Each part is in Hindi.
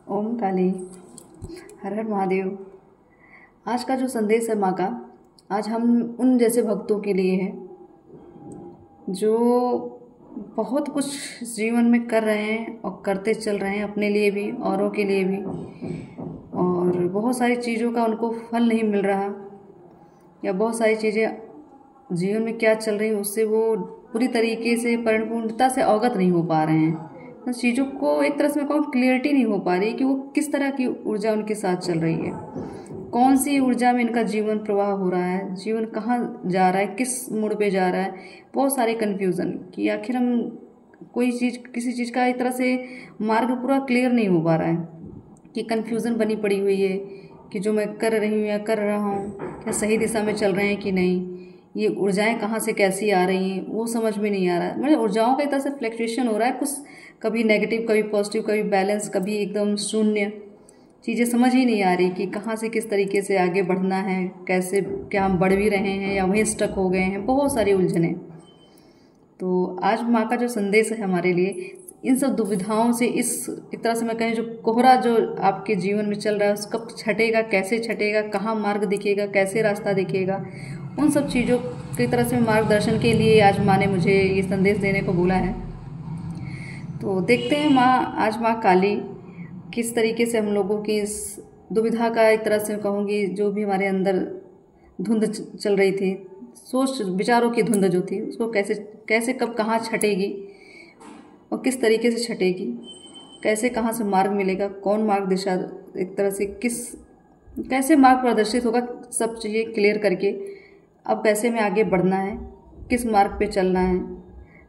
ओम काली। हर हर महादेव। आज का जो संदेश है माँ का, आज हम उन जैसे भक्तों के लिए है जो बहुत कुछ जीवन में कर रहे हैं और करते चल रहे हैं, अपने लिए भी औरों के लिए भी, और बहुत सारी चीज़ों का उनको फल नहीं मिल रहा, या बहुत सारी चीज़ें जीवन में क्या चल रही हैं उससे वो पूरी तरीके से परिपूर्णता से अवगत नहीं हो पा रहे हैं। तो चीज़ों को एक तरह से मैं कहूँ क्लियरिटी नहीं हो पा रही कि वो किस तरह की ऊर्जा उनके साथ चल रही है, कौन सी ऊर्जा में इनका जीवन प्रवाह हो रहा है, जीवन कहाँ जा रहा है, किस मोड़ पे जा रहा है। बहुत सारे कन्फ्यूज़न कि आखिर हम कोई चीज़ किसी चीज़ का एक तरह से मार्ग पूरा क्लियर नहीं हो पा रहा है, कि कन्फ्यूज़न बनी पड़ी हुई है कि जो मैं कर रही हूँ या कर रहा हूँ क्या सही दिशा में चल रहे हैं कि नहीं, ये ऊर्जाएं कहाँ से कैसी आ रही हैं वो समझ में नहीं आ रहा है। मतलब ऊर्जाओं का एक तरह से फ्लक्चुएशन हो रहा है, कुछ कभी नेगेटिव कभी पॉजिटिव कभी बैलेंस कभी एकदम शून्य। चीज़ें समझ ही नहीं आ रही कि कहाँ से किस तरीके से आगे बढ़ना है, कैसे, क्या हम बढ़ भी रहे हैं या वहीं स्टक हो गए हैं। बहुत सारी उलझनें। तो आज माँ का जो संदेश है हमारे लिए, इन सब दुविधाओं से, इस एक तरह से मैं कहें जो कोहरा जो आपके जीवन में चल रहा है उसका छटेगा, कैसे छटेगा, कहाँ मार्ग दिखेगा, कैसे रास्ता दिखेगा, उन सब चीज़ों की तरह से मार्गदर्शन के लिए आज माँ ने मुझे ये संदेश देने को बोला है। तो देखते हैं आज माँ काली किस तरीके से हम लोगों की इस दुविधा का, एक तरह से कहूँगी जो भी हमारे अंदर धुंध चल रही थी, सोच विचारों की धुंध जो थी, उसको कैसे कैसे कब कहाँ छटेगी और किस तरीके से छटेगी, कैसे कहाँ से मार्ग मिलेगा, कौन मार्ग दिशा एक तरह से कैसे मार्ग प्रदर्शित होगा, सब चीज़ें क्लियर करके अब कैसे में आगे बढ़ना है, किस मार्ग पे चलना है,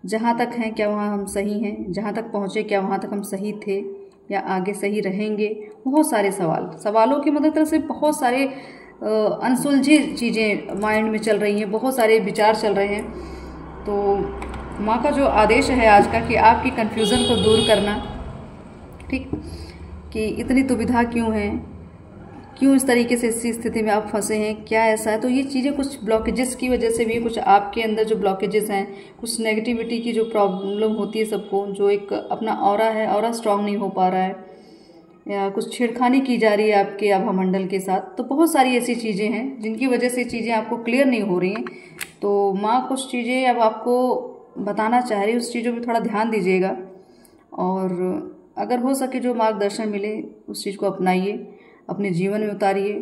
जहाँ तक हैं क्या वहाँ हम सही हैं, जहाँ तक पहुँचे क्या वहाँ तक हम सही थे या आगे सही रहेंगे। बहुत सारे सवालों की मदद तरह से बहुत सारे अनसुलझी चीज़ें माइंड में चल रही हैं, बहुत सारे विचार चल रहे हैं। तो माँ का जो आदेश है आज का कि आपकी कन्फ्यूज़न को दूर करना, ठीक, कि इतनी दुविधा क्यों है, क्यों इस तरीके से इसी स्थिति में आप फंसे हैं, क्या ऐसा है। तो ये चीज़ें कुछ ब्लॉकेजेस की वजह से भी, कुछ आपके अंदर जो ब्लॉकेजेस हैं, कुछ नेगेटिविटी की जो प्रॉब्लम होती है सबको, जो एक अपना ऑरा है, ऑरा स्ट्रांग नहीं हो पा रहा है, या कुछ छेड़खानी की जा रही है आपके आभामंडल के साथ। तो बहुत सारी ऐसी चीज़ें हैं जिनकी वजह से चीज़ें आपको क्लियर नहीं हो रही हैं। तो माँ कुछ चीज़ें अब आपको बताना चाह रही है, उस चीज़ों पर थोड़ा ध्यान दीजिएगा, और अगर हो सके जो मार्गदर्शन मिले उस चीज़ को अपनाइए, अपने जीवन में उतारिए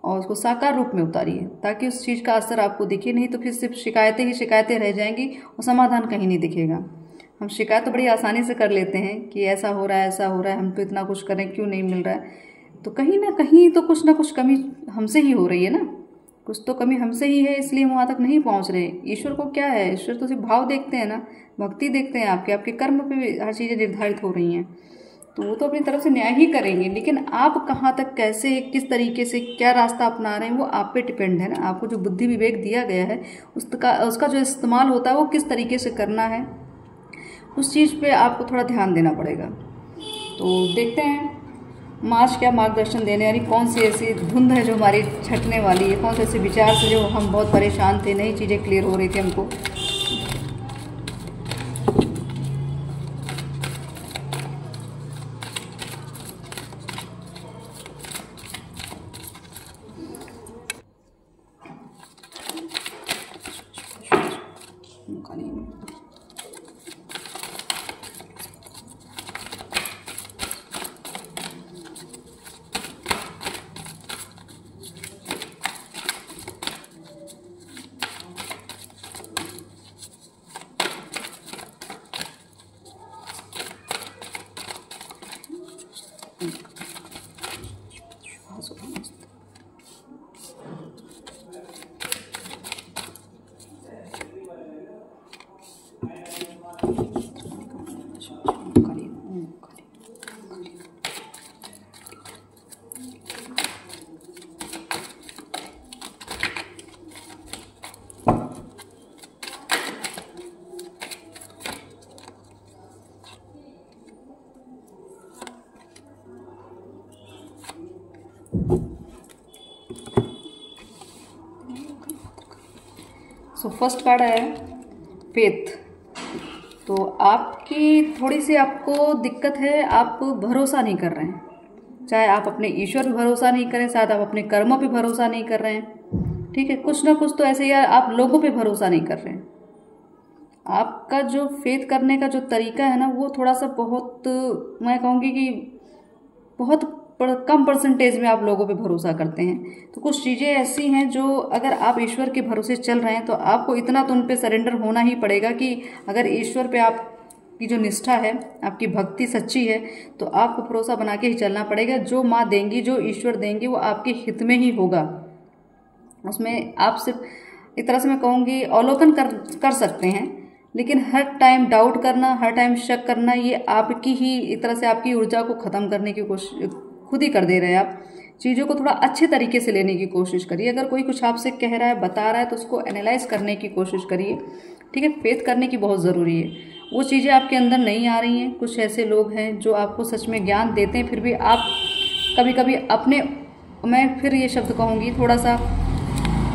और उसको साकार रूप में उतारिए, ताकि उस चीज़ का असर आपको दिखे। नहीं तो फिर सिर्फ शिकायतें ही शिकायतें रह जाएंगी और समाधान कहीं नहीं दिखेगा। हम शिकायत तो बड़ी आसानी से कर लेते हैं कि ऐसा हो रहा है, ऐसा हो रहा है, हम तो इतना कुछ करें क्यों नहीं मिल रहा है। तो कहीं ना कहीं तो कुछ ना कुछ कमी हमसे ही हो रही है ना, कुछ तो कमी हमसे ही है, इसलिए हम वहाँ तक नहीं पहुँच रहे। ईश्वर को क्या है, ईश्वर तो सिर्फ भाव देखते हैं ना, भक्ति देखते हैं, आपके कर्म पे भी हर चीज़ें निर्धारित हो रही हैं। तो वो तो अपनी तरफ से न्याय ही करेंगे, लेकिन आप कहाँ तक, कैसे, किस तरीके से, क्या रास्ता अपना रहे हैं, वो आप पे डिपेंड है ना। आपको जो बुद्धि विवेक दिया गया है उसका जो इस्तेमाल होता है वो किस तरीके से करना है, उस चीज़ पे आपको थोड़ा ध्यान देना पड़ेगा। तो देखते हैं आज क्या मार्गदर्शन देने वाली, कौन सी ऐसी धुंध है जो हमारी छटने वाली है, कौन से ऐसे विचार से जो हम बहुत परेशान थे, नई चीज़ें क्लियर हो रही थी हमको। सो फर्स्ट कार्ड है फेथ। तो आपकी थोड़ी सी आपको दिक्कत है, आप भरोसा नहीं कर रहे हैं, चाहे आप अपने ईश्वर पे भरोसा नहीं करें, शायद आप अपने कर्मों पे भरोसा नहीं कर रहे हैं, ठीक है, कुछ ना कुछ तो ऐसे यार आप लोगों पे भरोसा नहीं कर रहे हैं। आपका जो फेथ करने का जो तरीका है ना, वो थोड़ा सा बहुत, मैं कहूँगी कि बहुत कम परसेंटेज में आप लोगों पे भरोसा करते हैं। तो कुछ चीज़ें ऐसी हैं जो अगर आप ईश्वर के भरोसे चल रहे हैं तो आपको इतना तो उन पे सरेंडर होना ही पड़ेगा कि अगर ईश्वर पे आपकी जो निष्ठा है, आपकी भक्ति सच्ची है, तो आपको भरोसा बना के ही चलना पड़ेगा। जो माँ देंगी, जो ईश्वर देंगे, वो आपके हित में ही होगा। उसमें आप सिर्फ एक तरह से मैं कहूँगी अवलोकन कर सकते हैं, लेकिन हर टाइम डाउट करना, हर टाइम शक करना, ये आपकी ही एक तरह से आपकी ऊर्जा को ख़त्म करने की कोशिश खुद ही कर दे रहे हैं। आप चीज़ों को थोड़ा अच्छे तरीके से लेने की कोशिश करिए। अगर कोई कुछ आपसे कह रहा है, बता रहा है, तो उसको एनालाइज करने की कोशिश करिए, ठीक है। फेथ करने की बहुत ज़रूरी है। वो चीज़ें आपके अंदर नहीं आ रही हैं। कुछ ऐसे लोग हैं जो आपको सच में ज्ञान देते हैं, फिर भी आप कभी कभी अपने, मैं फिर ये शब्द कहूँगी, थोड़ा सा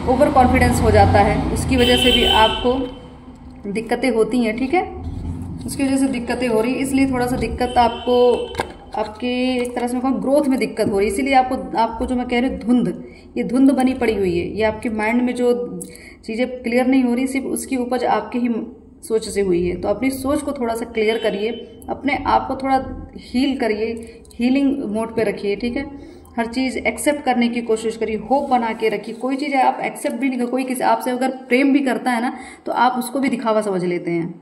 ओवर कॉन्फिडेंस हो जाता है। उसकी वजह से भी आपको दिक्कतें होती हैं, ठीक है। उसकी वजह से दिक्कतें हो रही, इसलिए थोड़ा सा दिक्कत आपको आपके एक तरह से कहूँ ग्रोथ में दिक्कत हो रही है। इसीलिए आपको जो मैं कह रही हूँ धुंध, ये धुंध बनी पड़ी हुई है। ये आपके माइंड में जो चीज़ें क्लियर नहीं हो रही, सिर्फ उसकी उपज आपके ही सोच से हुई है। तो अपनी सोच को थोड़ा सा क्लियर करिए, अपने आप को थोड़ा हील करिए, हीलिंग मोड पे रखिए, ठीक है। हर चीज़ एक्सेप्ट करने की कोशिश करिए, होप बना के रखिए। कोई चीज़ आप एक्सेप्ट भी नहीं कर, कोई किसी आपसे अगर प्रेम भी करता है ना, तो आप उसको भी दिखावा समझ लेते हैं।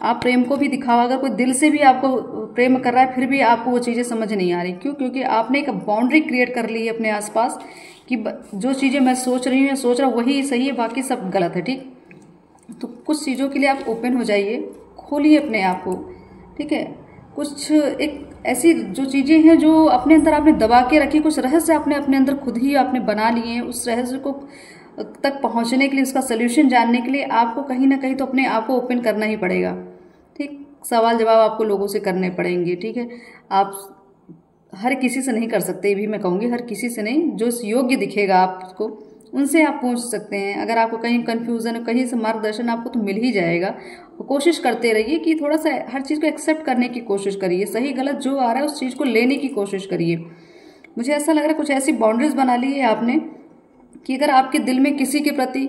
आप प्रेम को भी दिखावा, अगर कोई दिल से भी आपको प्रेम कर रहा है, फिर भी आपको वो चीज़ें समझ नहीं आ रही। क्यों? क्योंकि आपने एक बाउंड्री क्रिएट कर ली है अपने आसपास कि जो चीज़ें मैं सोच रही हूँ, सोच रहा हूँ वही सही है, बाकी सब गलत है, ठीक। तो कुछ चीज़ों के लिए आप ओपन हो जाइए, खोलिए अपने आप को, ठीक है। कुछ एक ऐसी जो चीज़ें हैं जो अपने अंदर आपने दबा के रखी, कुछ रहस्य आपने अपने अंदर खुद ही आपने बना लिए हैं। उस रहस्य को तक पहुंचने के लिए, उसका सल्यूशन जानने के लिए आपको कहीं ना कहीं तो अपने आप को ओपन करना ही पड़ेगा, ठीक। सवाल जवाब आपको लोगों से करने पड़ेंगे, ठीक है। आप हर किसी से नहीं कर सकते, ये भी मैं कहूँगी, हर किसी से नहीं। जो योग्य दिखेगा आपको, उनसे आप पूछ सकते हैं। अगर आपको कहीं कन्फ्यूज़न, कहीं से मार्गदर्शन आपको तो मिल ही जाएगा। कोशिश करते रहिए कि थोड़ा सा हर चीज़ को एक्सेप्ट करने की कोशिश करिए। सही गलत जो आ रहा है उस चीज़ को लेने की कोशिश करिए। मुझे ऐसा लग रहा है कुछ ऐसी बाउंड्रीज बना ली है आपने कि अगर आपके दिल में किसी के प्रति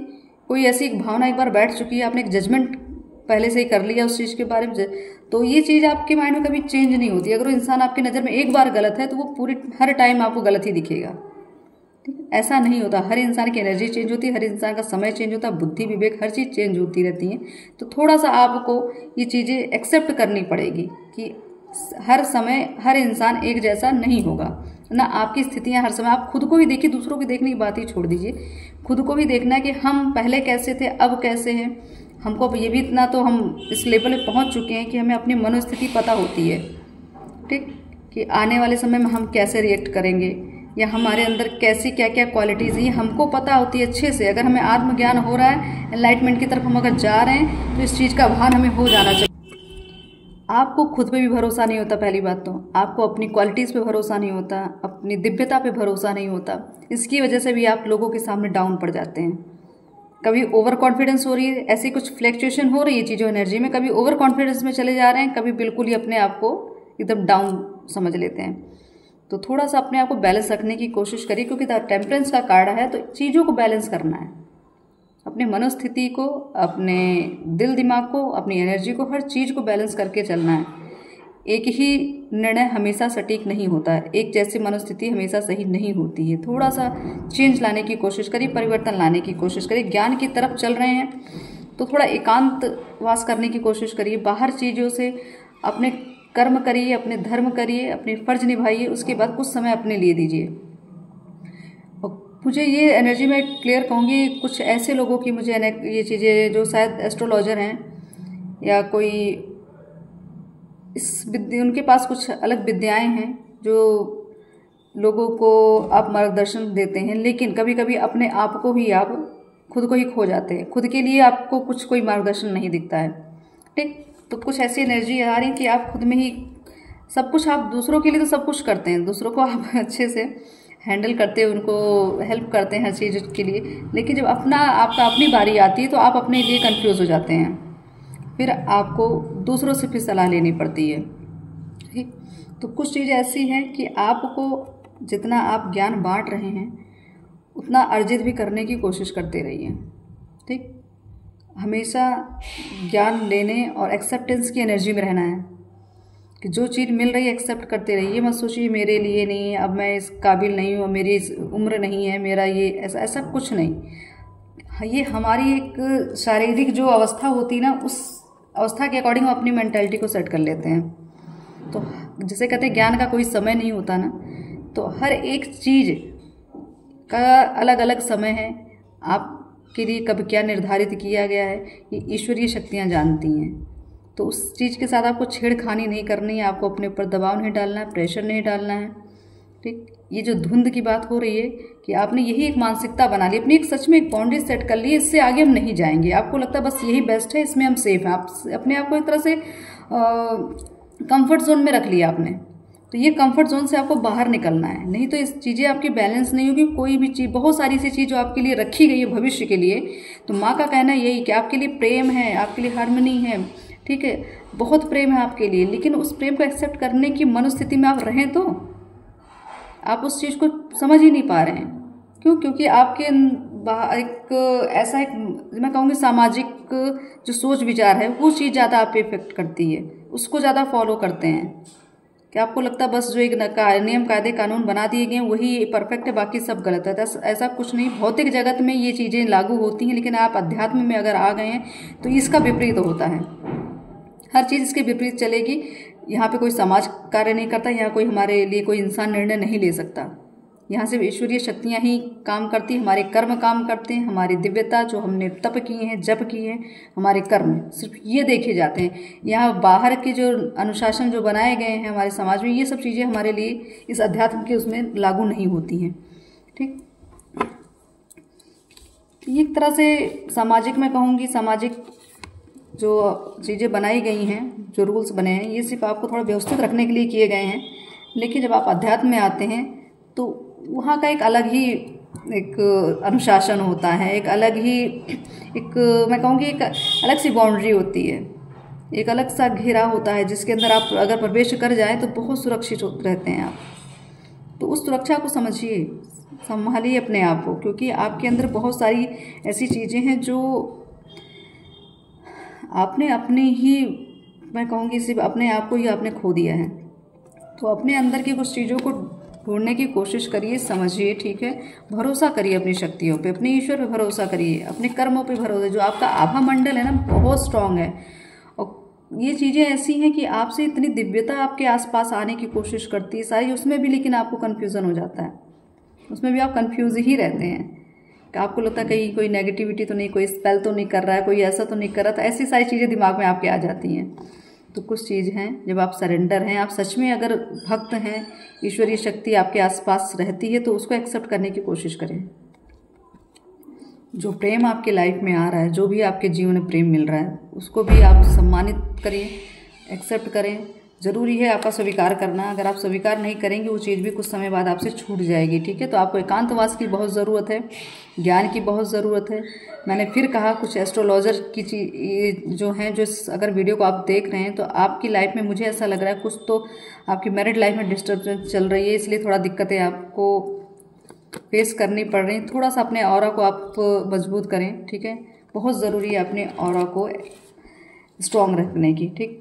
कोई ऐसी एक भावना एक बार बैठ चुकी है, आपने एक जजमेंट पहले से ही कर लिया उस चीज़ के बारे में, तो ये चीज़ आपके माइंड में कभी चेंज नहीं होती। अगर वो इंसान आपकी नज़र में एक बार गलत है तो वो पूरी हर टाइम आपको गलत ही दिखेगा, ठीक है। ऐसा नहीं होता। हर इंसान की एनर्जी चेंज होती है, हर इंसान का समय चेंज होता है, बुद्धि विवेक हर चीज़ चेंज होती रहती है। तो थोड़ा सा आपको ये चीज़ें एक्सेप्ट करनी पड़ेगी कि हर समय हर इंसान एक जैसा नहीं होगा ना। आपकी स्थितियां हर समय, आप खुद को भी देखिए, दूसरों की देखने की बात ही छोड़ दीजिए। खुद को भी देखना है कि हम पहले कैसे थे, अब कैसे हैं। हमको अब ये भी इतना तो हम इस लेवल पे पहुंच चुके हैं कि हमें अपनी मनोस्थिति पता होती है, ठीक, कि आने वाले समय में हम कैसे रिएक्ट करेंगे या हमारे अंदर कैसी क्या क्या क्वालिटीज़ हैं, हमको पता होती है अच्छे से। अगर हमें आत्मज्ञान हो रहा है, एनलाइटमेंट की तरफ हम अगर जा रहे हैं, तो इस चीज़ का भान हमें हो जाना चाहिए। आपको खुद पे भी भरोसा नहीं होता, पहली बात तो आपको अपनी क्वालिटीज़ पे भरोसा नहीं होता, अपनी दिव्यता पे भरोसा नहीं होता। इसकी वजह से भी आप लोगों के सामने डाउन पड़ जाते हैं। कभी ओवर कॉन्फिडेंस हो रही है, ऐसी कुछ फ्लैक्चुएशन हो रही है चीज़ों एनर्जी में, कभी ओवर कॉन्फिडेंस में चले जा रहे हैं, कभी बिल्कुल ही अपने आप को एकदम डाउन समझ लेते हैं। तो थोड़ा सा अपने आप को बैलेंस रखने की कोशिश करिए, क्योंकि टेम्परेंस का कार्ड है, तो चीज़ों को बैलेंस करना है। अपने मनोस्थिति को, अपने दिल दिमाग को, अपनी एनर्जी को, हर चीज़ को बैलेंस करके चलना है। एक ही निर्णय हमेशा सटीक नहीं होता है, एक जैसी मनोस्थिति हमेशा सही नहीं होती है। थोड़ा सा चेंज लाने की कोशिश करिए, परिवर्तन लाने की कोशिश करिए। ज्ञान की तरफ चल रहे हैं तो थोड़ा एकांतवास करने की कोशिश करिए। बाहर चीज़ों से अपने कर्म करिए, अपने धर्म करिए, अपने फर्ज निभाइए, उसके बाद कुछ समय अपने लिए दीजिए। मुझे ये एनर्जी में क्लियर कहूँगी, कुछ ऐसे लोगों की मुझे ये चीज़ें जो शायद एस्ट्रोलॉजर हैं या कोई इस विद्या, उनके पास कुछ अलग विद्याएं हैं जो लोगों को आप मार्गदर्शन देते हैं, लेकिन कभी कभी अपने आप को ही आप खुद को ही खो जाते हैं। खुद के लिए आपको कुछ कोई मार्गदर्शन नहीं दिखता है, ठीक। तो कुछ ऐसी एनर्जी आ रही कि आप खुद में ही सब कुछ, आप दूसरों के लिए तो सब कुछ करते हैं, दूसरों को आप अच्छे से हैंडल करते हैं, उनको हेल्प करते हैं हर चीज़ के लिए, लेकिन जब आपका अपनी बारी आती है तो आप अपने लिए कंफ्यूज हो जाते हैं। फिर आपको दूसरों से फिर सलाह लेनी पड़ती है, ठीक। तो कुछ चीज़ ऐसी हैं कि आपको जितना आप ज्ञान बांट रहे हैं उतना अर्जित भी करने की कोशिश करते रहिए। ठीक, हमेशा ज्ञान लेने और एक्सेप्टेंस की एनर्जी में रहना है कि जो चीज़ मिल रही है एक्सेप्ट करते रहिए। मत सोचिए मेरे लिए नहीं है, अब मैं इस काबिल नहीं हूँ, मेरी उम्र नहीं है, मेरा ये ऐसा ऐसा कुछ नहीं। ये हमारी एक शारीरिक जो अवस्था होती है ना, उस अवस्था के अकॉर्डिंग हम अपनी मेंटालिटी को सेट कर लेते हैं। तो जैसे कहते हैं ज्ञान का कोई समय नहीं होता ना, तो हर एक चीज़ का अलग अलग समय है। आपके लिए कब क्या निर्धारित किया गया है ये ईश्वरीय शक्तियाँ जानती हैं। तो उस चीज़ के साथ आपको छेड़खानी नहीं करनी है, आपको अपने ऊपर दबाव नहीं डालना है, प्रेशर नहीं डालना है। ठीक, ये जो धुंध की बात हो रही है कि आपने यही एक मानसिकता बना ली, अपनी एक सच में एक बाउंड्री सेट कर ली, इससे आगे हम नहीं जाएंगे। आपको लगता है बस यही बेस्ट है, इसमें हम सेफ हैं। आप अपने आप को एक तरह से कंफर्ट जोन में रख लिया आपने। तो ये कंफर्ट जोन से आपको बाहर निकलना है, नहीं तो इस चीज़ें आपकी बैलेंस नहीं होगी। कोई भी चीज़, बहुत सारी सी चीज़ जो आपके लिए रखी गई है भविष्य के लिए, तो माँ का कहना यही कि आपके लिए प्रेम है, आपके लिए हार्मनी है, ठीक है, बहुत प्रेम है आपके लिए, लेकिन उस प्रेम को एक्सेप्ट करने की मनोस्थिति में आप रहें तो आप उस चीज़ को समझ ही नहीं पा रहे हैं। क्यों? क्योंकि आपके एक ऐसा एक मैं कहूँगी सामाजिक जो सोच विचार है वो चीज़ ज़्यादा आप पे इफेक्ट करती है, उसको ज़्यादा फॉलो करते हैं कि आपको लगता है बस जो एक नियम कायदे कानून बना दिए गए हैं वही परफेक्ट है, बाकी सब गलत है। ऐसा कुछ नहीं। भौतिक जगत में ये चीज़ें लागू होती हैं, लेकिन आप अध्यात्म में अगर आ गए हैं तो इसका विपरीत होता है। हर चीज़ इसके विपरीत चलेगी। यहाँ पे कोई समाज कार्य नहीं करता, यहाँ कोई हमारे लिए कोई इंसान निर्णय नहीं ले सकता। यहाँ सिर्फ ईश्वरीय शक्तियाँ ही काम करती हैं, हमारे कर्म काम करते हैं, हमारी दिव्यता जो हमने तप किए हैं, जप किए हैं, हमारे कर्म सिर्फ ये देखे जाते हैं। यहाँ बाहर के जो अनुशासन जो बनाए गए हैं हमारे समाज में, ये सब चीज़ें हमारे लिए इस अध्यात्म के उसमें लागू नहीं होती हैं। ठीक, ये एक तरह से सामाजिक, मैं कहूँगी सामाजिक जो चीज़ें बनाई गई हैं, जो रूल्स बने हैं, ये सिर्फ आपको थोड़ा व्यवस्थित रखने के लिए किए गए हैं। लेकिन जब आप अध्यात्म में आते हैं तो वहाँ का एक अलग ही एक अनुशासन होता है, एक अलग ही एक मैं कहूँगी एक अलग सी बाउंड्री होती है, एक अलग सा घेरा होता है जिसके अंदर आप अगर प्रवेश कर जाएं तो बहुत सुरक्षित रहते हैं आप। तो उस सुरक्षा को समझिए, संभालिए अपने आप को, क्योंकि आपके अंदर बहुत सारी ऐसी चीज़ें हैं जो आपने अपने ही, मैं कहूँगी सिर्फ अपने आप को ही आपने खो दिया है। तो अपने अंदर की कुछ चीज़ों को ढूंढने की कोशिश करिए, समझिए, ठीक है। भरोसा करिए अपनी शक्तियों पे, अपने ईश्वर पे भरोसा करिए, अपने कर्मों पे भरोसा। जो आपका आभा मंडल है ना बहुत स्ट्रांग है, और ये चीज़ें ऐसी हैं कि आपसे इतनी दिव्यता आपके आसपास आने की कोशिश करती है सारी, उसमें भी लेकिन आपको कन्फ्यूज़न हो जाता है, उसमें भी आप कन्फ्यूज़ ही रहते हैं कि आपको लगता है कहीं कोई नेगेटिविटी तो नहीं, कोई स्पेल तो नहीं कर रहा है, कोई ऐसा तो नहीं कर रहा था। ऐसी सारी चीज़ें दिमाग में आपके आ जाती हैं। तो कुछ चीज़ हैं जब आप सरेंडर हैं, आप सच में अगर भक्त हैं, ईश्वरीय शक्ति आपके आसपास रहती है, तो उसको एक्सेप्ट करने की कोशिश करें। जो प्रेम आपके लाइफ में आ रहा है, जो भी आपके जीवन में प्रेम मिल रहा है, उसको भी आप सम्मानित करिए, एक्सेप्ट करें। ज़रूरी है आपका स्वीकार करना। अगर आप स्वीकार नहीं करेंगे वो चीज़ भी कुछ समय बाद आपसे छूट जाएगी, ठीक है। तो आपको एकांतवास की बहुत ज़रूरत है, ज्ञान की बहुत ज़रूरत है। मैंने फिर कहा कुछ एस्ट्रोलॉजर की चीज जो हैं, जो अगर वीडियो को आप देख रहे हैं तो आपकी लाइफ में मुझे ऐसा लग रहा है कुछ तो आपकी मैरिड लाइफ में डिस्टर्बेंस चल रही है, इसलिए थोड़ा दिक्कतें आपको फेस करनी पड़ रही हैं। थोड़ा सा अपने ऑरा को आप मजबूत करें, ठीक है। बहुत ज़रूरी है अपने ऑरा को स्ट्रॉन्ग रखने की, ठीक।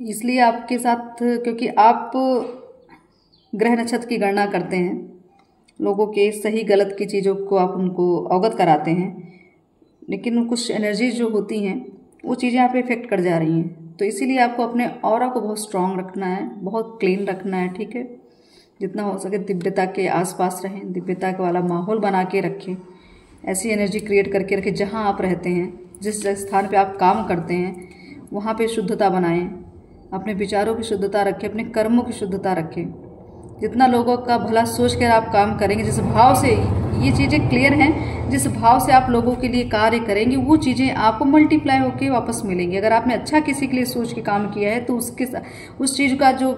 इसलिए आपके साथ, क्योंकि आप ग्रह नक्षत्र की गणना करते हैं, लोगों के सही गलत की चीज़ों को आप उनको अवगत कराते हैं, लेकिन कुछ एनर्जी जो होती हैं वो चीज़ें आप पे इफेक्ट कर जा रही हैं। तो इसीलिए आपको अपने ऑरा को बहुत स्ट्रॉन्ग रखना है, बहुत क्लीन रखना है, ठीक है। जितना हो सके दिव्यता के आसपास रहें, दिव्यता वाला माहौल बना के रखें, ऐसी एनर्जी क्रिएट करके रखें। जहाँ आप रहते हैं, जिस स्थान पे आप काम करते हैं, वहाँ पे शुद्धता बनाएं, अपने विचारों की शुद्धता रखें, अपने कर्मों की शुद्धता रखें। जितना लोगों का भला सोच कर आप काम करेंगे, जिस भाव से, ये चीज़ें क्लियर हैं, जिस भाव से आप लोगों के लिए कार्य करेंगे वो चीज़ें आपको मल्टीप्लाई होकर वापस मिलेंगी। अगर आपने अच्छा किसी के लिए सोच के काम किया है तो उस चीज़ का जो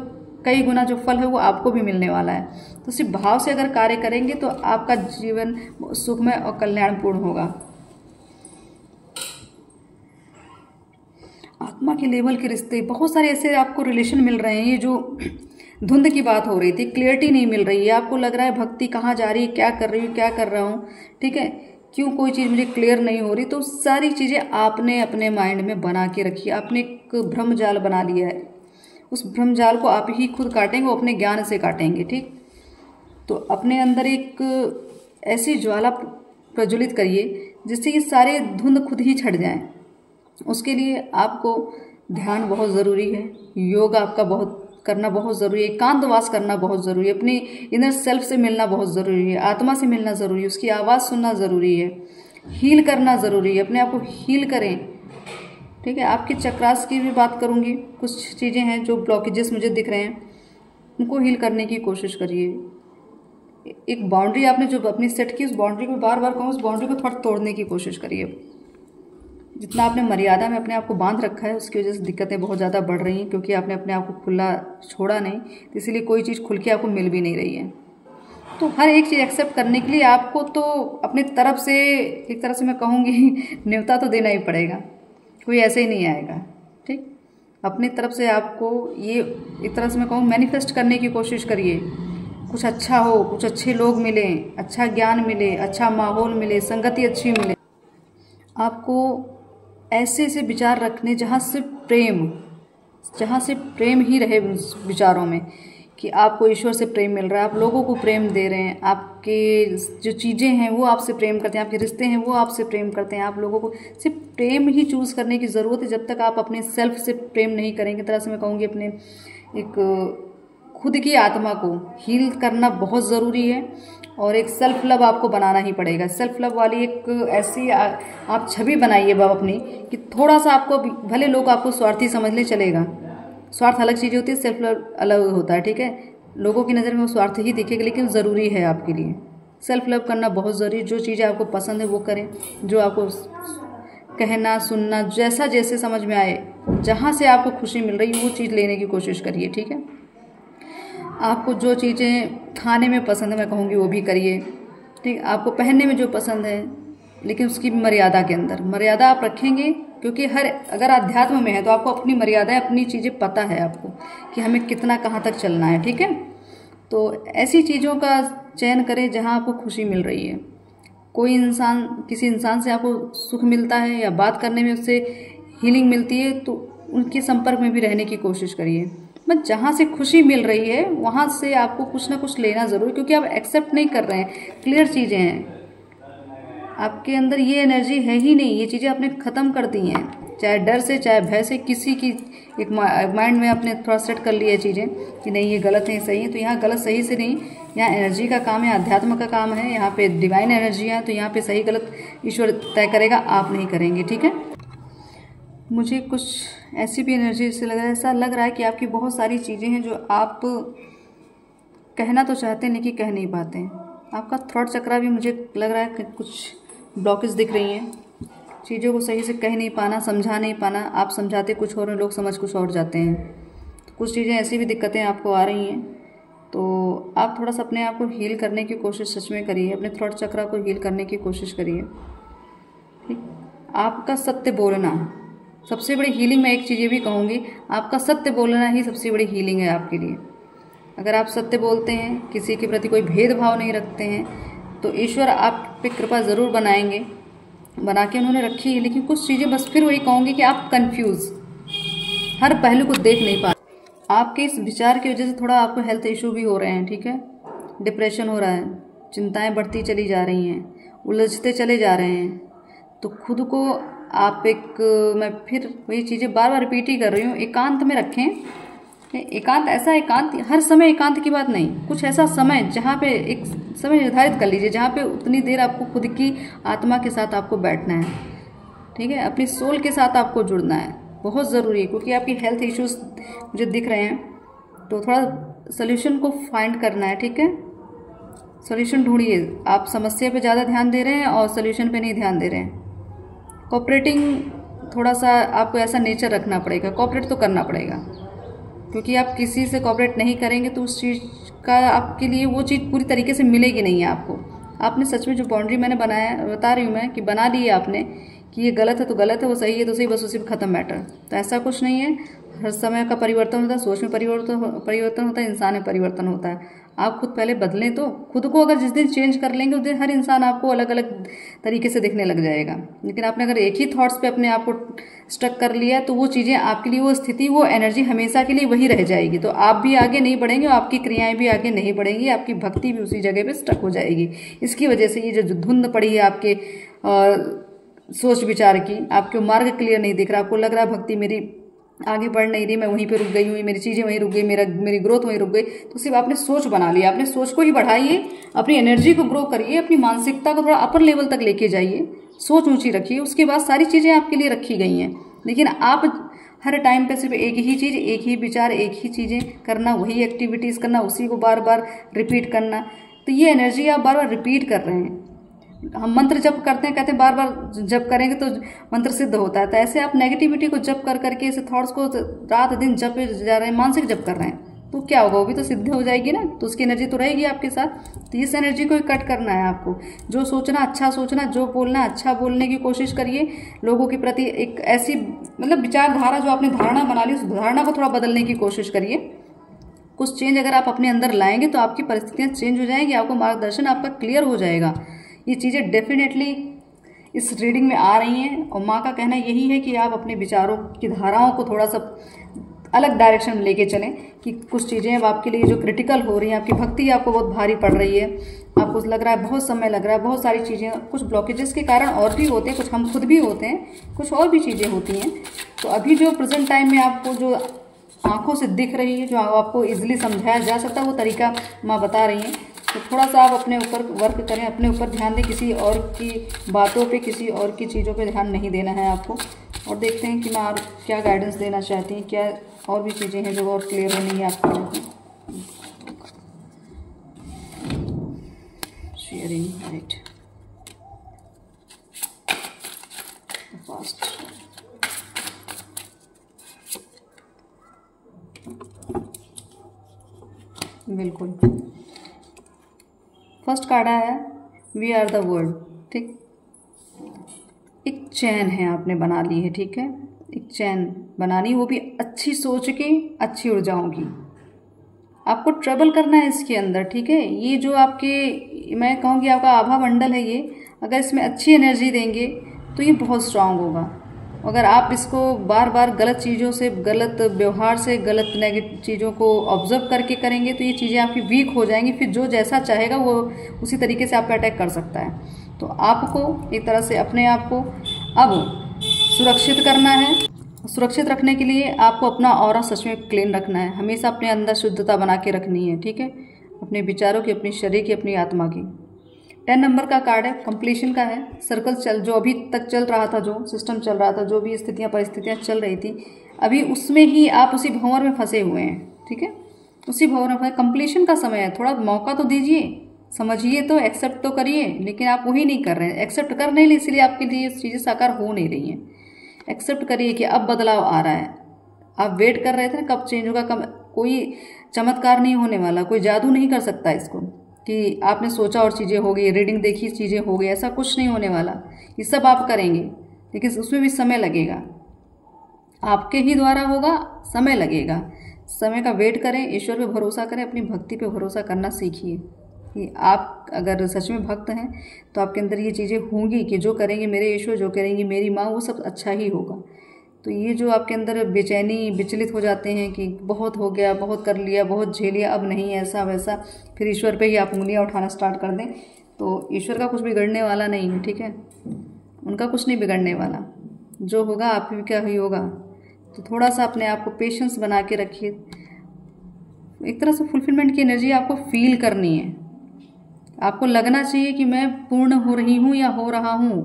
कई गुना जो फल है वो आपको भी मिलने वाला है। तो सिर्फ भाव से अगर कार्य करेंगे तो आपका जीवन सुखमय और कल्याणपूर्ण होगा। आत्मा के लेवल के रिश्ते, बहुत सारे ऐसे आपको रिलेशन मिल रहे हैं। ये जो धुंध की बात हो रही थी, क्लियरिटी नहीं मिल रही है, आपको लग रहा है भक्ति कहाँ जा रही है, क्या कर रही हूँ, क्या कर रहा हूँ, ठीक है, क्यों कोई चीज़ मुझे क्लियर नहीं हो रही। तो सारी चीज़ें आपने अपने माइंड में बना के रखी है, आपने एक भ्रम जाल बना लिया है। उस भ्रम जाल को आप ही खुद काटेंगे, वो अपने ज्ञान से काटेंगे, ठीक। तो अपने अंदर एक ऐसी ज्वाला प्रज्वलित करिए जिससे ये सारे धुंध खुद ही छट जाएं। उसके लिए आपको ध्यान बहुत ज़रूरी है, योग आपका बहुत करना बहुत ज़रूरी है, एकांतवास करना बहुत ज़रूरी है, अपने इनर सेल्फ से मिलना बहुत ज़रूरी है, आत्मा से मिलना ज़रूरी है, उसकी आवाज़ सुनना ज़रूरी है, हील करना ज़रूरी है, अपने आप को हील करें, ठीक है। आपके चक्रास की भी बात करूँगी, कुछ चीज़ें हैं जो ब्लॉकेजेस मुझे दिख रहे हैं, उनको हील करने की कोशिश करिए। एक बाउंड्री आपने जो अपनी सेट की, उस बाउंड्री को बार बार कहूँ, उस बाउंड्री को थोड़ा तोड़ने की कोशिश करिए। जितना आपने मर्यादा में अपने आप को बांध रखा है, उसकी वजह से दिक्कतें बहुत ज़्यादा बढ़ रही हैं, क्योंकि आपने अपने आप को खुला छोड़ा नहीं, तो इसीलिए कोई चीज़ खुल के आपको मिल भी नहीं रही है। तो हर एक चीज़ एक्सेप्ट करने के लिए आपको तो अपनी तरफ से, एक तरह से मैं कहूँगी, न्योता तो देना ही पड़ेगा, कोई ऐसे ही नहीं आएगा, ठीक। अपनी तरफ से आपको ये एक तरह से मैं कहूँ मैनिफेस्ट करने की कोशिश करिए, कुछ अच्छा हो, कुछ अच्छे लोग मिलें, अच्छा ज्ञान मिले, अच्छा माहौल मिले, संगति अच्छी मिले। आपको ऐसे ऐसे विचार रखने जहाँ से प्रेम ही रहे विचारों में, कि आपको ईश्वर से प्रेम मिल रहा है, आप लोगों को प्रेम दे रहे हैं, आपके जो चीज़ें हैं वो आपसे प्रेम करते हैं, आपके रिश्ते हैं वो आपसे प्रेम करते हैं। आप लोगों को सिर्फ प्रेम ही चूज़ करने की ज़रूरत है। जब तक आप अपने सेल्फ से प्रेम नहीं करेंगे, तरह से मैं कहूँगी अपने एक खुद की आत्मा को हील करना बहुत ज़रूरी है, और एक सेल्फ लव आपको बनाना ही पड़ेगा। सेल्फ लव वाली एक ऐसी आप छवि बनाइए अपनी, कि थोड़ा सा आपको, भले लोग आपको स्वार्थी समझ ले, चलेगा, स्वार्थ अलग चीज़ होती है, सेल्फ लव अलग होता है, ठीक है। लोगों की नज़र में वो स्वार्थ ही दिखेगा, लेकिन ज़रूरी है आपके लिए। सेल्फ लव करना बहुत ज़रूरी। जो चीज़ें आपको पसंद है वो करें, जो आपको कहना सुनना जैसे समझ में आए, जहाँ से आपको खुशी मिल रही है वो चीज़ लेने की कोशिश करिए, ठीक है। आपको जो चीज़ें खाने में पसंद है, मैं कहूँगी वो भी करिए, ठीक। आपको पहनने में जो पसंद है, लेकिन उसकी मर्यादा के अंदर, मर्यादा आप रखेंगे, क्योंकि अगर अध्यात्म में है तो आपको अपनी मर्यादा, अपनी चीज़ें पता है आपको कि हमें कितना कहाँ तक चलना है, ठीक है। तो ऐसी चीज़ों का चयन करें जहाँ आपको खुशी मिल रही है। किसी इंसान से आपको सुख मिलता है या बात करने में उससे हीलिंग मिलती है, तो उनके संपर्क में भी रहने की कोशिश करिए। बस जहाँ से खुशी मिल रही है वहाँ से आपको कुछ ना कुछ लेना ज़रूर, क्योंकि आप एक्सेप्ट नहीं कर रहे हैं, क्लियर चीज़ें हैं आपके अंदर, ये एनर्जी है ही नहीं, ये चीज़ें आपने ख़त्म कर दी हैं, चाहे डर से, चाहे भय से, किसी की एक माइंड में आपने थोड़ा सेट कर लिया है चीज़ें कि नहीं ये गलत है, सही है। तो यहाँ गलत सही से नहीं, यहाँ एनर्जी का काम है, अध्यात्म का काम है, यहाँ पे डिवाइन एनर्जी है, तो यहाँ पे सही गलत ईश्वर तय करेगा, आप नहीं करेंगे, ठीक है। मुझे कुछ ऐसी भी एनर्जी से ऐसा लग रहा है कि आपकी बहुत सारी चीज़ें हैं जो आप कहना तो चाहते हैं लेकिन कह नहीं पाते हैं। आपका थ्रोट चक्रा भी मुझे लग रहा है कि कुछ ब्लॉकेज दिख रही हैं, चीज़ों को सही से कह नहीं पाना, समझा नहीं पाना, आप समझाते कुछ और, लोग समझ कुछ और जाते हैं। कुछ चीज़ें ऐसी भी दिक्कतें आपको आ रही हैं, तो आप थोड़ा सा अपने आप को हील करने की कोशिश सच में करिए, अपने थ्रोट चक्रा को हील करने की कोशिश करिए, ठीक। आपका सत्य बोलना सबसे बड़ी हीलिंग, मैं एक चीज़ ये भी कहूँगी, आपका सत्य बोलना ही सबसे बड़ी हीलिंग है आपके लिए। अगर आप सत्य बोलते हैं, किसी के प्रति कोई भेदभाव नहीं रखते हैं, तो ईश्वर आप पे कृपा ज़रूर बनाएंगे, बना के उन्होंने रखी है। लेकिन कुछ चीज़ें बस फिर वही कहूँगी कि आप कंफ्यूज, हर पहलू को देख नहीं पा रहे। आपके इस विचार की वजह से थोड़ा आपको हेल्थ इशू भी हो रहे हैं, ठीक है, डिप्रेशन हो रहा है, चिंताएं बढ़ती चली जा रही हैं, उलझते चले जा रहे हैं। तो खुद को आप मैं फिर वही चीज़ें बार बार रिपीट ही कर रही हूँ, एकांत में रखें। एकांत ऐसा एकांत, हर समय एकांत की बात नहीं, कुछ ऐसा समय जहाँ पे एक समय निर्धारित कर लीजिए जहाँ पे उतनी देर आपको खुद की आत्मा के साथ आपको बैठना है, ठीक है, अपनी सोल के साथ आपको जुड़ना है, बहुत ज़रूरी है। क्योंकि आपकी हेल्थ इश्यूज मुझे दिख रहे हैं, तो थोड़ा सोल्यूशन को फाइंड करना है, ठीक है, सोल्यूशन ढूंढिए। आप समस्या पे ज़्यादा ध्यान दे रहे हैं और सोल्यूशन पे नहीं ध्यान दे रहे हैं। कोऑपरेटिंग, थोड़ा सा आपको ऐसा नेचर रखना पड़ेगा, कोऑपरेट तो करना पड़ेगा, क्योंकि आप किसी से कोऑपरेट नहीं करेंगे तो उस चीज़ का आपके लिए वो चीज़ पूरी तरीके से मिलेगी नहीं है आपको। आपने सच में जो बाउंड्री मैंने बता रही हूँ मैं कि बना ली है आपने, कि ये गलत है तो गलत है, वो सही है तो सही, बस उसी पर ख़त्म मैटर। तो ऐसा कुछ नहीं है, हर समय का परिवर्तन होता है, सोच में परिवर्तन होता है, इंसान में परिवर्तन होता है। आप खुद पहले बदलें तो खुद को अगर जिस दिन चेंज कर लेंगे उस दिन हर इंसान आपको अलग अलग तरीके से दिखने लग जाएगा। लेकिन आपने अगर एक ही थॉट्स पे अपने आप को स्टक कर लिया तो वो चीज़ें आपके लिए, वो स्थिति, वो एनर्जी हमेशा के लिए वही रह जाएगी। तो आप भी आगे नहीं बढ़ेंगे और आपकी क्रियाएं भी आगे नहीं बढ़ेंगी, आपकी भक्ति भी उसी जगह पे स्टक हो जाएगी। इसकी वजह से ये जो धुंध पड़ी है आपके सोच विचार की, आपको मार्ग क्लियर नहीं दिख रहा, आपको लग रहा है भक्ति मेरी आगे बढ़ नहीं रही, मैं वहीं पे रुक गई हूँ, मेरी चीज़ें वहीं रुक गई, मेरी ग्रोथ वहीं रुक गई। तो सिर्फ आपने सोच बना लिया, अपने सोच को ही बढ़ाइए, अपनी एनर्जी को ग्रो करिए, अपनी मानसिकता को थोड़ा अपर लेवल तक लेके जाइए, सोच ऊंची रखिए, उसके बाद सारी चीज़ें आपके लिए रखी गई हैं। लेकिन आप हर टाइम पे सिर्फ एक ही चीज़, एक ही विचार, एक ही चीज़ें करना, वही एक्टिविटीज़ करना, उसी को बार बार रिपीट करना, तो ये एनर्जी आप बार बार रिपीट कर रहे हैं। हम मंत्र जप करते हैं, कहते हैं बार बार जप करेंगे तो मंत्र सिद्ध होता है, तो ऐसे आप नेगेटिविटी को जप कर करके, ऐसे थॉट्स को रात दिन जप जा रहे हैं, मानसिक जप कर रहे हैं, तो क्या होगा, वो भी तो सिद्ध हो जाएगी ना, तो उसकी एनर्जी तो रहेगी आपके साथ। तो इस एनर्जी को कट करना है आपको। जो सोचना अच्छा सोचना, जो बोलना अच्छा बोलने की कोशिश करिए, लोगों के प्रति एक ऐसी मतलब विचारधारा जो आपने धारणा बना ली, उस धारणा को थोड़ा बदलने की कोशिश करिए। कुछ चेंज अगर आप अपने अंदर लाएंगे तो आपकी परिस्थितियाँ चेंज हो जाएंगी, आपको मार्गदर्शन आपका क्लियर हो जाएगा। ये चीज़ें डेफिनेटली इस रीडिंग में आ रही हैं और माँ का कहना यही है कि आप अपने विचारों की धाराओं को थोड़ा सा अलग डायरेक्शन में लेके चलें, कि कुछ चीज़ें अब आपके लिए जो क्रिटिकल हो रही हैं, आपकी भक्ति आपको बहुत भारी पड़ रही है, आपको लग रहा है बहुत समय लग रहा है, बहुत सारी चीज़ें, कुछ ब्लॉकेजेस के कारण और भी होते हैं, कुछ हम खुद भी होते हैं, कुछ और भी चीज़ें होती हैं। तो अभी जो प्रेजेंट टाइम में आपको जो आँखों से दिख रही है, जो आपको ईजिली समझाया जा सकता है, वो तरीका माँ बता रही हैं। तो थोड़ा सा आप अपने ऊपर वर्क करें, अपने ऊपर ध्यान दें, किसी और की बातों पे, किसी और की चीज़ों पे ध्यान नहीं देना है आपको। और देखते हैं कि मैं और क्या गाइडेंस देना चाहती हैं, क्या और भी चीज़ें हैं जो और क्लियर होनी है आपको। Sharing right fast. बिल्कुल, फर्स्ट कार्ड आया है वी आर द वर्ल्ड। ठीक, एक चैन है आपने बना ली है, ठीक है, एक चैन बनानी, वो भी अच्छी सोच के, अच्छी ऊर्जाओं की। आपको ट्रेवल करना है इसके अंदर, ठीक है। ये जो आपके, मैं कहूँगी आपका आभा मंडल है, ये अगर इसमें अच्छी एनर्जी देंगे तो ये बहुत स्ट्रांग होगा। अगर आप इसको बार बार गलत चीज़ों से, गलत व्यवहार से, गलत नेगेटिव चीज़ों को ऑब्जर्व करके करेंगे तो ये चीज़ें आपकी वीक हो जाएंगी, फिर जो जैसा चाहेगा वो उसी तरीके से आप पे अटैक कर सकता है। तो आपको एक तरह से अपने आप को अब सुरक्षित करना है। सुरक्षित रखने के लिए आपको अपना ऑरा सच में क्लीन रखना है, हमेशा अपने अंदर शुद्धता बना के रखनी है, ठीक है, अपने विचारों की, अपने शरीर की, अपनी आत्मा की। 10 नंबर का कार्ड है, कंप्लीशन का है। सर्कल जो अभी तक चल रहा था, जो सिस्टम चल रहा था, जो भी स्थितियाँ परिस्थितियाँ चल रही थी, अभी उसमें ही आप उसी भंवर में फंसे हुए हैं, ठीक है, उसी भंवर में फंसे। कंप्लीशन का समय है, थोड़ा मौका तो दीजिए, समझिए तो, एक्सेप्ट तो करिए, लेकिन आप वही नहीं कर रहे हैं। एक्सेप्ट कर नहीं, इसलिए आपके लिए चीज़ें साकार हो नहीं रही हैं। एक्सेप्ट करिए कि अब बदलाव आ रहा है। आप वेट कर रहे थे ना कब चेंज होगा, कब, कोई चमत्कार नहीं होने वाला, कोई जादू नहीं कर सकता इसको कि आपने सोचा और चीज़ें हो गई, रीडिंग देखी चीज़ें हो गई, ऐसा कुछ नहीं होने वाला। ये सब आप करेंगे, लेकिन उसमें भी समय लगेगा, आपके ही द्वारा होगा, समय लगेगा। समय का वेट करें, ईश्वर पे भरोसा करें, अपनी भक्ति पे भरोसा करना सीखिए कि आप अगर सच में भक्त हैं तो आपके अंदर ये चीज़ें होंगी कि जो करेंगे मेरे ईश्वर, जो करेंगी मेरी माँ, वो सब अच्छा ही होगा। तो ये जो आपके अंदर बेचैनी, विचलित हो जाते हैं कि बहुत हो गया, बहुत कर लिया, बहुत झेल लिया, अब नहीं ऐसा वैसा, फिर ईश्वर पे ही आप उंगलियां उठाना स्टार्ट कर दें, तो ईश्वर का कुछ बिगड़ने वाला नहीं है, ठीक है, उनका कुछ नहीं बिगड़ने वाला, जो होगा आप भी क्या ही होगा। तो थोड़ा सा अपने आप को पेशेंस बना के रखिए। एक तरह से फुलफिलमेंट की एनर्जी आपको फील करनी है, आपको लगना चाहिए कि मैं पूर्ण हो रही हूँ या हो रहा हूँ,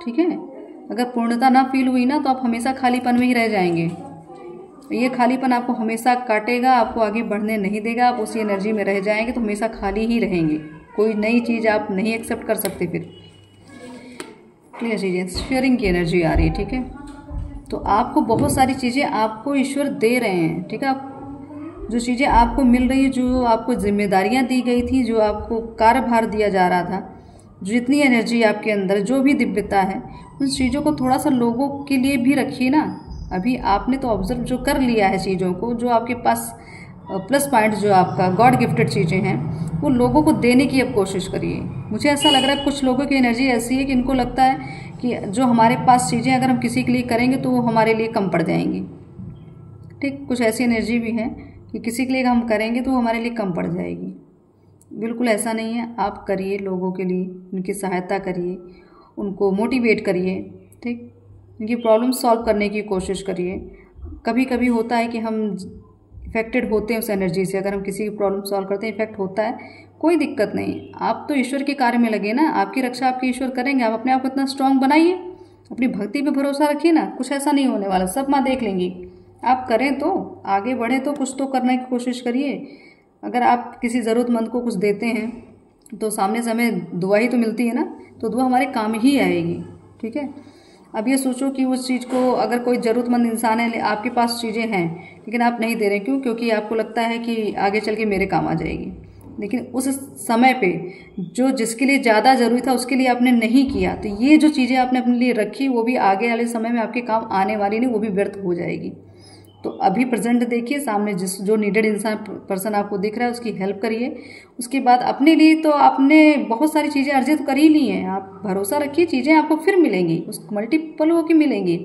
ठीक है। अगर पूर्णता ना फील हुई ना तो आप हमेशा खालीपन में ही रह जाएंगे। ये खालीपन आपको हमेशा काटेगा, आपको आगे बढ़ने नहीं देगा, आप उसी एनर्जी में रह जाएंगे तो हमेशा खाली ही रहेंगे, कोई नई चीज़ आप नहीं एक्सेप्ट कर सकते। फिर क्लियर चीज़ें, शेयरिंग की एनर्जी आ रही है, ठीक है। तो आपको बहुत सारी चीज़ें आपको ईश्वर दे रहे हैं, ठीक है। जो चीज़ें आपको मिल रही है, जो आपको जिम्मेदारियां दी गई थी, जो आपको कार्यभार दिया जा रहा था, जितनी एनर्जी आपके अंदर, जो भी दिव्यता है, उन चीज़ों को थोड़ा सा लोगों के लिए भी रखिए ना। अभी आपने तो ऑब्जर्व जो कर लिया है चीज़ों को, जो आपके पास प्लस पॉइंट, जो आपका गॉड गिफ्टेड चीज़ें हैं, वो लोगों को देने की अब कोशिश करिए। मुझे ऐसा लग रहा है कुछ लोगों की एनर्जी ऐसी है कि इनको लगता है कि जो हमारे पास चीज़ें अगर हम किसी के लिए करेंगे तो वो हमारे लिए कम पड़ जाएंगी। ठीक, कुछ ऐसी एनर्जी भी है कि किसी के लिए हम करेंगे तो वो हमारे लिए कम पड़ जाएगी। बिल्कुल ऐसा नहीं है, आप करिए लोगों के लिए, उनकी सहायता करिए, उनको मोटिवेट करिए। ठीक, उनकी प्रॉब्लम सॉल्व करने की कोशिश करिए। कभी कभी होता है कि हम इफेक्टेड होते हैं उस एनर्जी से, अगर हम किसी की प्रॉब्लम सॉल्व करते हैं इफेक्ट होता है, कोई दिक्कत नहीं। आप तो ईश्वर के कार्य में लगे ना, आपकी रक्षा आपके ईश्वर करेंगे। आप अपने आप को इतना स्ट्रांग बनाइए, अपनी भक्ति पे भरोसा रखिए ना, कुछ ऐसा नहीं होने वाला, सब माँ देख लेंगी। आप करें तो आगे बढ़ें तो कुछ तो करने की कोशिश करिए। अगर आप किसी ज़रूरतमंद को कुछ देते हैं तो सामने से हमें दुआ ही तो मिलती है ना, तो दुआ हमारे काम ही आएगी। ठीक है, अब ये सोचो कि उस चीज़ को, अगर कोई ज़रूरतमंद इंसान है, आपके पास चीज़ें हैं लेकिन आप नहीं दे रहे, क्यों? क्योंकि आपको लगता है कि आगे चल के मेरे काम आ जाएगी। लेकिन उस समय पे जो जिसके लिए ज़्यादा ज़रूरी था उसके लिए आपने नहीं किया, तो ये जो चीज़ें आपने अपने लिए रखी वो भी आगे वाले समय में आपके काम आने वाली नहीं, वो भी व्यर्थ हो जाएगी। तो अभी प्रेजेंट देखिए, सामने जो नीडेड इंसान पर्सन आपको दिख रहा है उसकी हेल्प करिए। उसके बाद अपने लिए तो आपने बहुत सारी चीज़ें अर्जित कर ही ली हैं, आप भरोसा रखिए चीज़ें आपको फिर मिलेंगी, उस मल्टीपल होकर मिलेंगी।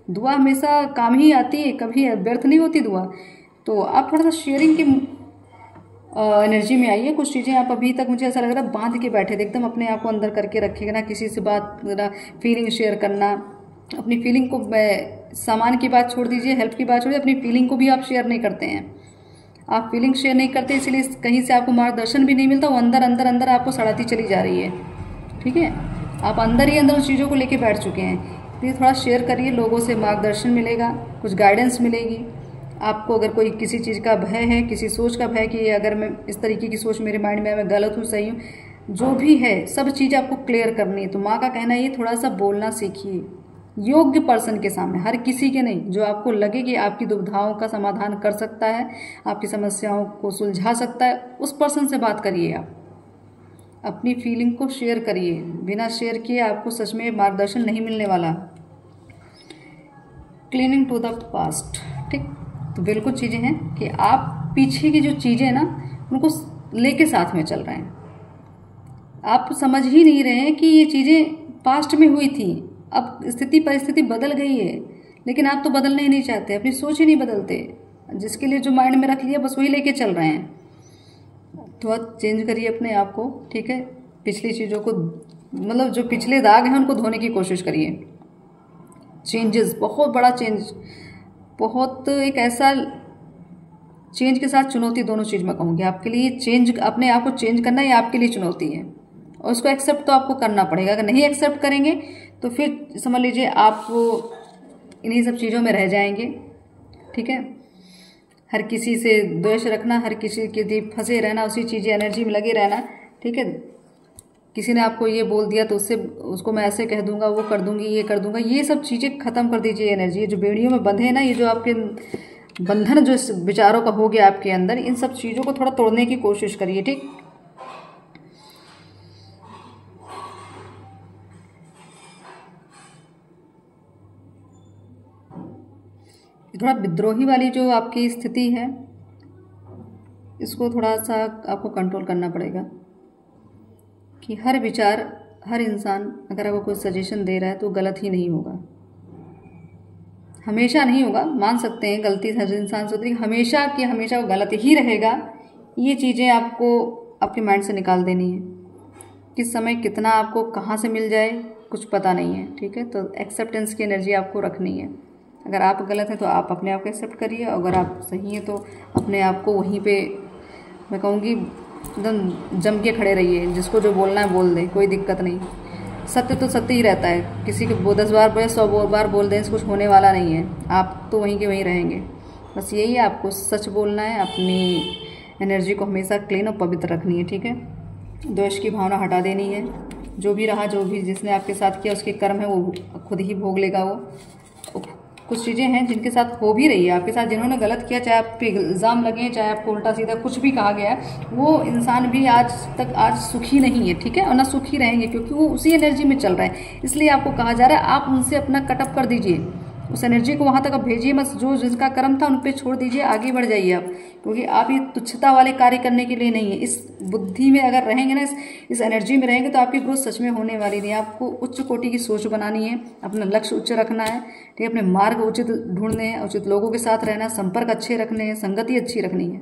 दुआ हमेशा काम ही आती है, कभी व्यर्थ नहीं होती दुआ। तो आप थोड़ा सा शेयरिंग की एनर्जी में आइए। कुछ चीज़ें आप अभी तक, मुझे ऐसा लग रहा है, बांध के बैठे थे, एकदम अपने आप को अंदर करके रखिएगा ना, किसी से बात ना, फीलिंग शेयर करना, अपनी फीलिंग को, सामान की बात छोड़ दीजिए, हेल्प की बात छोड़िए, अपनी फीलिंग को भी आप शेयर नहीं करते हैं। आप फीलिंग शेयर नहीं करते, इसलिए कहीं से आपको मार्गदर्शन भी नहीं मिलता, वो अंदर अंदर अंदर आपको सड़ाती चली जा रही है। ठीक है, आप अंदर ही अंदर उन चीज़ों को लेके बैठ चुके हैं। तो थोड़ा शेयर करिए, लोगों से मार्गदर्शन मिलेगा, कुछ गाइडेंस मिलेगी आपको। अगर कोई किसी चीज़ का भय है, किसी सोच का भय कि अगर मैं इस तरीके की सोच मेरे माइंड में है, मैं गलत हूँ सही हूँ, जो भी है सब चीज़ आपको क्लियर करनी है। तो माँ का कहना है ये थोड़ा सा बोलना सीखिए योग्य पर्सन के सामने, हर किसी के नहीं, जो आपको लगे कि आपकी दुविधाओं का समाधान कर सकता है, आपकी समस्याओं को सुलझा सकता है, उस पर्सन से बात करिए। आप अपनी फीलिंग को शेयर करिए, बिना शेयर किए आपको सच में मार्गदर्शन नहीं मिलने वाला। Clinging to the past. ठीक, तो बिल्कुल चीज़ें हैं कि आप पीछे की जो चीज़ें ना उनको लेके साथ में चल रहे हैं, आप समझ ही नहीं रहे हैं कि ये चीज़ें पास्ट में हुई थी, अब स्थिति परिस्थिति बदल गई है, लेकिन आप तो बदलना ही नहीं चाहते, अपनी सोच ही नहीं बदलते, जिसके लिए जो माइंड में रख लिया बस वही लेके चल रहे हैं। थोड़ा चेंज करिए अपने आप को। ठीक है, पिछली चीज़ों को, मतलब जो पिछले दाग हैं उनको धोने की कोशिश करिए। चेंजेस, बहुत बड़ा चेंज, बहुत एक ऐसा चेंज के साथ चुनौती, दोनों चीज़ मैं कहूँगी आपके लिए। चेंज, अपने आप को चेंज करना ये आपके लिए चुनौती है, और उसको एक्सेप्ट तो आपको करना पड़ेगा। अगर नहीं एक्सेप्ट करेंगे तो फिर समझ लीजिए आप इन्हीं सब चीज़ों में रह जाएंगे। ठीक है, हर किसी से द्वेष रखना, हर किसी के लिए फंसे रहना, उसी चीज़ें एनर्जी में लगे रहना। ठीक है, किसी ने आपको ये बोल दिया तो उसको मैं ऐसे कह दूंगा, वो कर दूंगी, ये कर दूंगा, ये सब चीज़ें ख़त्म कर दीजिए। एनर्जी जो बेड़ियों में बंधे हैं ना, ये जो आपके बंधन जो इस विचारों का हो गया आपके अंदर, इन सब चीज़ों को थोड़ा तोड़ने की कोशिश करिए। ठीक, थोड़ा विद्रोही वाली जो आपकी स्थिति है, इसको थोड़ा सा आपको कंट्रोल करना पड़ेगा कि हर विचार, हर इंसान अगर आपको कोई सजेशन दे रहा है तो गलत ही नहीं होगा, हमेशा नहीं होगा। मान सकते हैं गलती हर इंसान से होती है, हमेशा कि हमेशा वो गलत ही रहेगा। ये चीज़ें आपको आपके माइंड से निकाल देनी है। किस समय कितना आपको कहाँ से मिल जाए कुछ पता नहीं है। ठीक है, तो एक्सेप्टेंस की एनर्जी आपको रखनी है। अगर आप गलत हैं तो आप अपने आप को एक्सेप्ट करिए, अगर आप सही हैं तो अपने आप को वहीं पे, मैं कहूँगी, एकदम जम के खड़े रहिए। जिसको जो बोलना है बोल दें, कोई दिक्कत नहीं। सत्य तो सत्य ही रहता है, किसी को 10 बार बोले 100 बार बोल दें, कुछ होने वाला नहीं है, आप तो वहीं के वहीं रहेंगे। बस यही है, आपको सच बोलना है, अपनी एनर्जी को हमेशा क्लीन और पवित्र रखनी है। ठीक है, द्वेष की भावना हटा देनी है। जो भी रहा, जो भी जिसने आपके साथ किया उसके कर्म है वो खुद ही भोग लेगा। वो कुछ चीज़ें हैं जिनके साथ हो भी रही है आपके साथ, जिन्होंने गलत किया, चाहे आप पे इल्ज़ाम लगे, चाहे आपको उल्टा सीधा कुछ भी कहा गया है, वो इंसान भी आज सुखी नहीं है, ठीक है, और ना सुखी रहेंगे, क्योंकि वो उसी एनर्जी में चल रहा है। इसलिए आपको कहा जा रहा है आप उनसे अपना कटअप कर दीजिए, उस एनर्जी को वहाँ तक आप भेजिए मत, जो जिसका कर्म था उन पर छोड़ दीजिए, आगे बढ़ जाइए आप, क्योंकि आप ये तुच्छता वाले कार्य करने के लिए नहीं है। इस बुद्धि में अगर रहेंगे ना, इस एनर्जी में रहेंगे, तो आपकी ग्रोथ सच में होने वाली नहीं है। आपको उच्च कोटि की सोच बनानी है, अपना लक्ष्य उच्च रखना है, ठीक है, अपने मार्ग उचित ढूंढने हैं, उचित लोगों के साथ रहना, संपर्क अच्छे रखने हैं, संगति अच्छी रखनी है।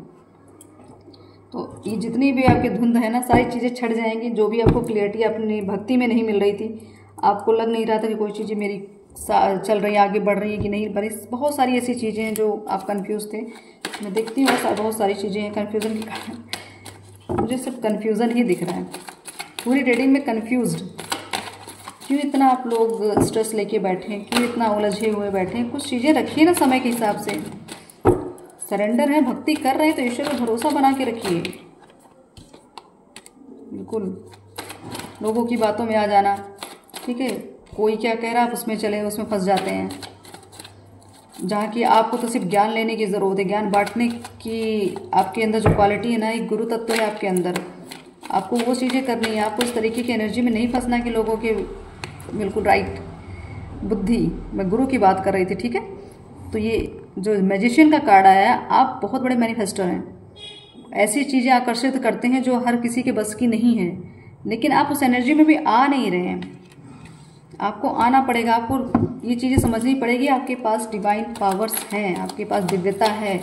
तो ये जितनी भी आपकी धुंध है ना, सारी चीज़ें छट जाएंगी। जो भी आपको क्लियरिटी अपनी भक्ति में नहीं मिल रही थी, आपको लग नहीं रहा था कि कोई चीज़ें मेरी चल रही है, आगे बढ़ रही है कि नहीं, बड़ी बहुत सारी ऐसी चीज़ें हैं जो आप कंफ्यूज थे। मैं देखती हूँ बहुत सारी चीज़ें हैं कन्फ्यूज़न के कारण, मुझे सिर्फ कन्फ्यूज़न ही दिख रहा है पूरी रीडिंग में। कन्फ्यूज्ड क्यों इतना आप लोग स्ट्रेस लेके बैठे हैं, क्यों इतना उलझे हुए बैठे हैं? कुछ चीज़ें रखिए ना समय के हिसाब से। सरेंडर है, भक्ति कर रहे हैं तो ईश्वर पर भरोसा बना के रखिए। बिल्कुल लोगों की बातों में आ जाना, ठीक है, कोई क्या कह रहा है आप उसमें चले, उसमें फंस जाते हैं। जहाँ की आपको तो सिर्फ ज्ञान लेने की ज़रूरत है, ज्ञान बांटने की आपके अंदर जो क्वालिटी है ना, एक गुरु तत्व है आपके अंदर, आपको वो चीज़ें करनी है। आपको इस तरीके की एनर्जी में नहीं फंसना कि लोगों के बिल्कुल राइट बुद्धि, मैं गुरु की बात कर रही थी, ठीक है। तो ये जो मैजिशियन का कार्ड आया है, आप बहुत बड़े मैनिफेस्टर हैं, ऐसी चीज़ें आकर्षित करते हैं जो हर किसी के बस की नहीं है, लेकिन आप उस एनर्जी में भी आ नहीं रहे हैं। आपको आना पड़ेगा, आपको ये चीज़ें समझनी पड़ेगी। आपके पास डिवाइन पावर्स हैं, आपके पास दिव्यता है,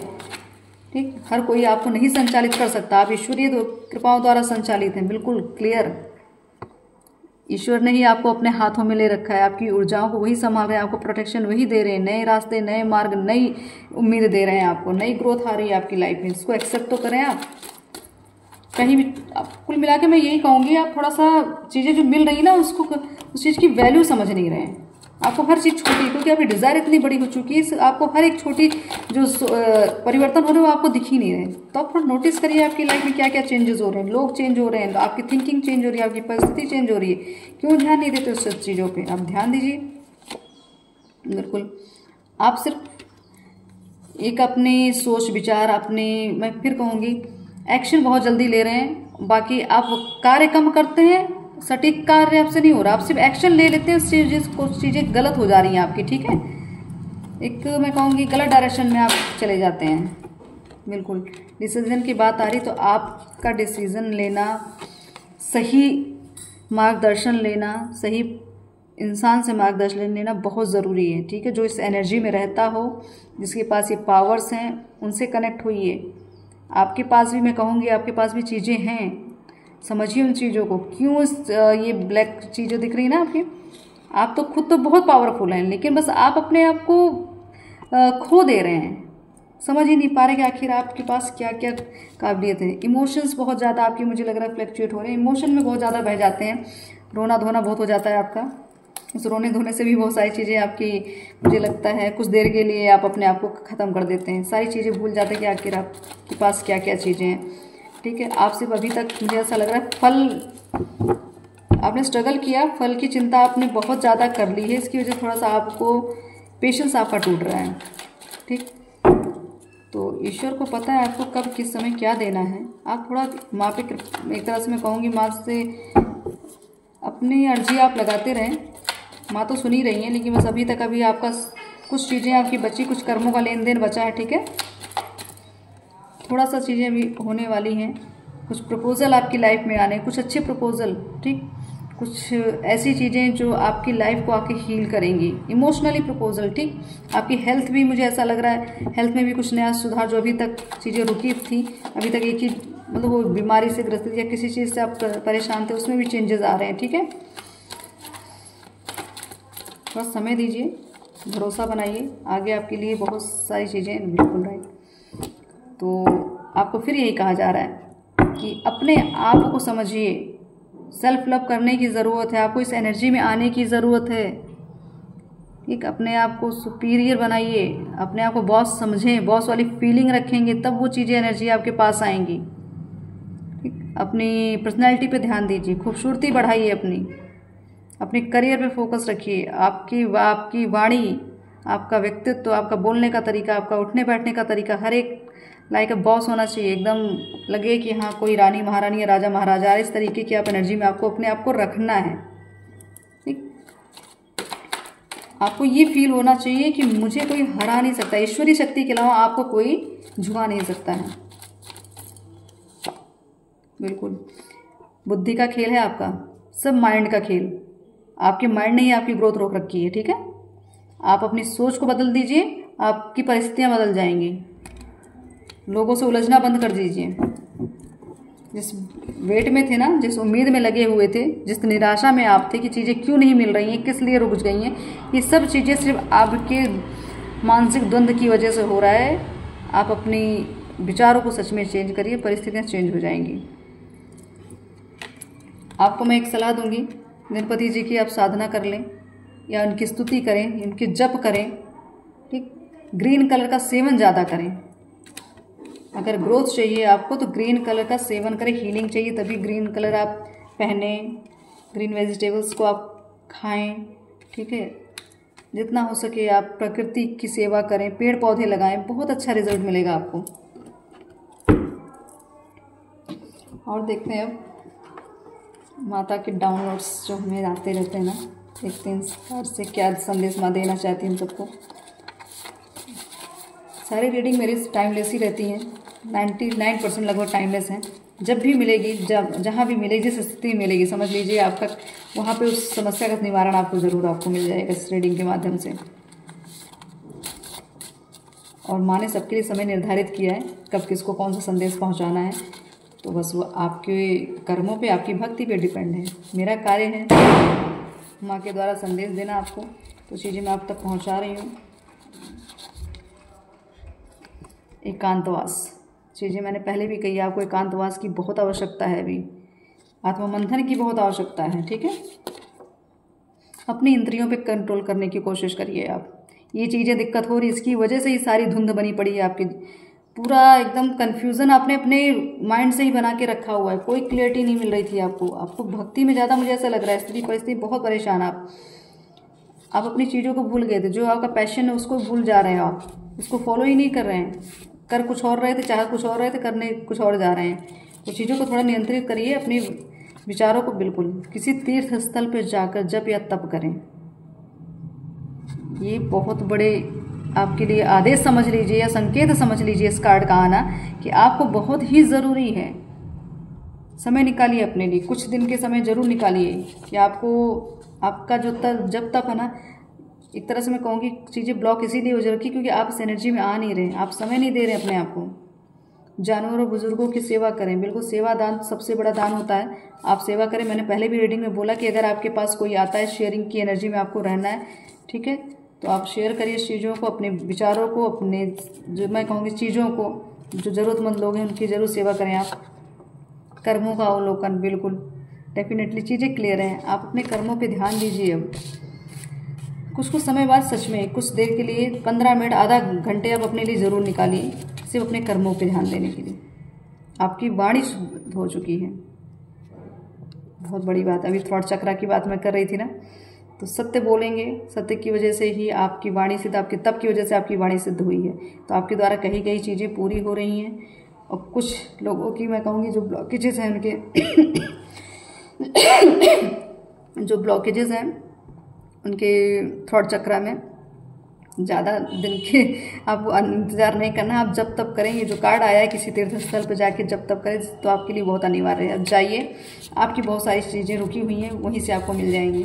ठीक। हर कोई आपको नहीं संचालित कर सकता, आप ईश्वरीय कृपाओं द्वारा संचालित हैं, बिल्कुल क्लियर। ईश्वर ने ही आपको अपने हाथों में ले रखा है, आपकी ऊर्जाओं को वही संभाल रहे हैं, आपको प्रोटेक्शन वही दे रहे हैं, नए रास्ते, नए मार्ग, नई उम्मीद दे रहे हैं, आपको नई ग्रोथ आ रही है आपकी लाइफ में। इसको एक्सेप्ट तो करें आप। कहीं भी कुल मिला के मैं यही कहूँगी, आप थोड़ा सा चीज़ें जो मिल रही ना, उसको उस चीज़ की वैल्यू समझ नहीं रहे हैं। आपको हर चीज़ छोटी, क्योंकि आपकी डिज़ायर इतनी बड़ी हो चुकी है, आपको हर एक छोटी जो परिवर्तन हो रहे हैं वो आपको दिख ही नहीं रहे। तो आप थोड़ा नोटिस करिए आपकी लाइफ में क्या क्या चेंजेस हो रहे हैं, लोग चेंज हो रहे हैं, आपकी थिंकिंग चेंज हो रही है, आपकी परिस्थिति चेंज हो रही है। क्यों ध्यान नहीं देते उस चीज़ों पर? आप ध्यान दीजिए। बिल्कुल आप सिर्फ एक अपनी सोच विचार, अपने, मैं फिर कहूँगी, एक्शन बहुत जल्दी ले रहे हैं, बाकी आप कार्य कम करते हैं, सटीक कार्य आपसे नहीं हो रहा, आप सिर्फ एक्शन ले लेते हैं, कुछ चीज़ें गलत हो जा रही हैं आपकी, ठीक है। एक मैं कहूँगी गलत डायरेक्शन में आप चले जाते हैं। बिल्कुल डिसीजन की बात आ रही, तो आपका डिसीजन लेना, सही मार्गदर्शन लेना, सही इंसान से मार्गदर्शन लेना बहुत ज़रूरी है, ठीक है। जो इस एनर्जी में रहता हो, जिसके पास ये पावर्स हैं, उनसे कनेक्ट होइए। आपके पास भी, मैं कहूँगी आपके पास भी चीज़ें हैं, समझिए उन चीज़ों को। क्यों ये ब्लैक चीज़ें दिख रही ना आपकी, आप तो खुद तो बहुत पावरफुल हैं, लेकिन बस आप अपने आप को खो दे रहे हैं, समझ ही नहीं पा रहे कि आखिर आपके पास क्या क्या काबिलियत है। इमोशंस बहुत ज़्यादा आपकी, मुझे लग रहा है, फ्लक्चुएट हो रहे हैं, इमोशन में बहुत ज़्यादा बह जाते हैं, रोना धोना बहुत हो जाता है आपका। उस रोने धोने से भी बहुत सारी चीज़ें आपकी, मुझे लगता है कुछ देर के लिए आप अपने आप को ख़त्म कर देते हैं, सारी चीज़ें भूल जाते हैं कि आखिर आपके पास क्या क्या चीज़ें हैं, ठीक है। आप सिर्फ अभी तक, मुझे ऐसा लग रहा है, फल आपने स्ट्रगल किया, फल की चिंता आपने बहुत ज़्यादा कर ली है, इसकी वजह से थोड़ा सा आपको पेशेंस आपका टूट रहा है, ठीक। तो ईश्वर को पता है आपको कब किस समय क्या देना है। आप थोड़ा माँ पे, एक तरह से मैं कहूँगी, माँ से अपनी अर्जी आप लगाते रहें। माँ तो सुन ही रही हैं, लेकिन बस अभी तक अभी आपका कुछ चीज़ें आपकी बची, कुछ कर्मों का लेन देन बचा है, ठीक है। थोड़ा सा चीज़ें अभी होने वाली हैं, कुछ प्रपोज़ल आपकी लाइफ में आने, कुछ अच्छे प्रपोज़ल, ठीक, कुछ ऐसी चीज़ें जो आपकी लाइफ को आके हील करेंगी, इमोशनली प्रपोज़ल, ठीक। आपकी हेल्थ भी, मुझे ऐसा लग रहा है, हेल्थ में भी कुछ नया सुधार, जो अभी तक चीज़ें रुकी थी, अभी तक एक ही मतलब वो बीमारी से ग्रसित या किसी चीज़ से आप परेशान थे, उसमें भी चेंजेस आ रहे हैं, ठीक है। थोड़ा समय दीजिए, भरोसा बनाइए, आगे आपके लिए बहुत सारी चीज़ें, बिल्कुल राइट। तो आपको फिर यही कहा जा रहा है कि अपने आप को समझिए, सेल्फ लव करने की ज़रूरत है, आपको इस एनर्जी में आने की ज़रूरत है, ठीक। अपने आप को सुपीरियर बनाइए, अपने आप को बॉस समझें, बॉस वाली फीलिंग रखेंगे तब वो चीज़ें, एनर्जी आपके पास आएंगी, ठीक। अपनी पर्सनैलिटी पे ध्यान दीजिए, खूबसूरती बढ़ाइए, अपने करियर पे फोकस रखिए, आपकी वाणी, आपका व्यक्तित्व, आपका बोलने का तरीका, आपका उठने बैठने का तरीका, हर एक लाइक अ बॉस होना चाहिए। एकदम लगे कि हाँ कोई रानी महारानी या राजा महाराजा, इस तरीके की आप एनर्जी में आपको अपने आप को रखना है। ठीक, आपको ये फील होना चाहिए कि मुझे कोई हरा नहीं सकता, ईश्वरीय शक्ति के अलावा आपको कोई झुका नहीं सकता है। बिल्कुल बुद्धि का खेल है आपका, सब माइंड का खेल। आपके माइंड ने ही आपकी ग्रोथ रोक रखी है। ठीक है, आप अपनी सोच को बदल दीजिए, आपकी परिस्थितियां बदल जाएंगी। लोगों से उलझना बंद कर दीजिए। जिस वेट में थे ना, जिस उम्मीद में लगे हुए थे, जिस निराशा में आप थे कि चीज़ें क्यों नहीं मिल रही हैं, किस लिए रुक गई हैं, ये सब चीज़ें सिर्फ आपके मानसिक द्वंद्व की वजह से हो रहा है। आप अपनी विचारों को सच में चेंज करिए, परिस्थितियाँ चेंज हो जाएंगी। आपको मैं एक सलाह दूंगी, गणपति जी की आप साधना कर लें या उनकी स्तुति करें, उनके जप करें। ठीक, ग्रीन कलर का सेवन ज़्यादा करें। अगर ग्रोथ चाहिए आपको तो ग्रीन कलर का सेवन करें। हीलिंग चाहिए तभी ग्रीन कलर आप पहने, ग्रीन वेजिटेबल्स को आप खाएं। ठीक है, जितना हो सके आप प्रकृति की सेवा करें, पेड़ पौधे लगाएं, बहुत अच्छा रिजल्ट मिलेगा आपको। और देखते हैं अब माता के डाउनलोड्स जो हमें आते रहते हैं ना, देखते हैं इस से क्या संदेश माँ देना चाहती हैं हम सबको। सारी रीडिंग मेरी टाइमलेस ही रहती हैं, 99% लगभग टाइमलेस हैं। जब भी मिलेगी, जहाँ भी मिलेगी, जिस स्थिति में मिलेगी, समझ लीजिए आपका वहाँ पे उस समस्या का निवारण आपको ज़रूर आपको मिल जाएगा इस रीडिंग के माध्यम से। और माँ ने सबके लिए समय निर्धारित किया है कब किसको कौन सा संदेश पहुँचाना है, तो बस वो आपके कर्मों पे, आपकी भक्ति पे डिपेंड है। मेरा कार्य है माँ के द्वारा संदेश देना आपको, तो चीज़ें मैं आप तक पहुँचा रही हूँ। एकांतवास, चीज़ें मैंने पहले भी कही, आपको एकांतवास की बहुत आवश्यकता है, अभी आत्ममंथन की बहुत आवश्यकता है। ठीक है, अपनी इंद्रियों पे कंट्रोल करने की कोशिश करिए आप। ये चीज़ें दिक्कत हो रही, इसकी वजह से ही सारी धुंध बनी पड़ी है आपकी। पूरा एकदम कन्फ्यूज़न आपने अपने माइंड से ही बना के रखा हुआ है, कोई क्लियरिटी नहीं मिल रही थी आपको भक्ति में ज़्यादा, मुझे ऐसा लग रहा है स्थिति परिस्थिति बहुत परेशान। आप अपनी चीज़ों को भूल गए थे, जो आपका पैशन है उसको भूल जा रहे हैं, आप उसको फॉलो ही नहीं कर रहे हैं। कर कुछ और रहे थे, चाह कुछ और रहे थे, करने कुछ और जा रहे हैं। तो चीज़ों को थोड़ा नियंत्रित करिए, अपने विचारों को। बिल्कुल किसी तीर्थ स्थल पर जाकर जप या तप करें, ये बहुत बड़े आपके लिए आदेश समझ लीजिए या संकेत समझ लीजिए इस कार्ड का आना, कि आपको बहुत ही ज़रूरी है। समय निकालिए अपने लिए, कुछ दिन के समय ज़रूर निकालिए कि आपको आपका जो जब तक है ना, एक तरह से मैं कहूँगी चीज़ें ब्लॉक इसीलिए हो जा रही क्योंकि आप इस एनर्जी में आ नहीं रहे, आप समय नहीं दे रहे अपने आप को। जानवरों बुजुर्गों की सेवा करें, बिल्कुल सेवा दान सबसे बड़ा दान होता है, आप सेवा करें। मैंने पहले भी रीडिंग में बोला कि अगर आपके पास कोई आता है, शेयरिंग की एनर्जी में आपको रहना है, ठीक है, तो आप शेयर करिए इस चीज़ों को, अपने विचारों को, अपने जो मैं कहूँगी चीज़ों को, जो ज़रूरतमंद लोग हैं उनकी ज़रूर सेवा करें आप। कर्मों का अवलोकन, बिल्कुल डेफिनेटली चीज़ें क्लियर हैं, आप अपने कर्मों पे ध्यान दीजिए। अब कुछ समय बाद सच में कुछ देर के लिए 15 मिनट आधा घंटे आप अपने लिए ज़रूर निकालिए, सिर्फ अपने कर्मों पे ध्यान देने के लिए। आपकी वाणी शुद्ध हो चुकी है, बहुत बड़ी बात। अभी थ्रॉट चक्रा की बात मैं कर रही थी ना, तो सत्य बोलेंगे, सत्य की वजह से ही आपकी वाणी सिद्ध, आपके तप की वजह से आपकी वाणी सिद्ध हुई है। तो आपके द्वारा कही गई चीज़ें पूरी हो रही हैं। और कुछ लोगों की मैं कहूँगी जो ब्लॉकेजेस हैं उनके जो ब्लॉकेजेस हैं उनके थ्रॉट चक्रा में, ज़्यादा दिन के आपको इंतज़ार नहीं करना, आप जब तब करें। ये जो कार्ड आया है किसी तीर्थ स्थल पर जाके जब तब करें, तो आपके लिए बहुत अनिवार्य है। अब जाइए, आपकी बहुत सारी चीज़ें रुकी हुई हैं, वहीं से आपको मिल जाएंगी।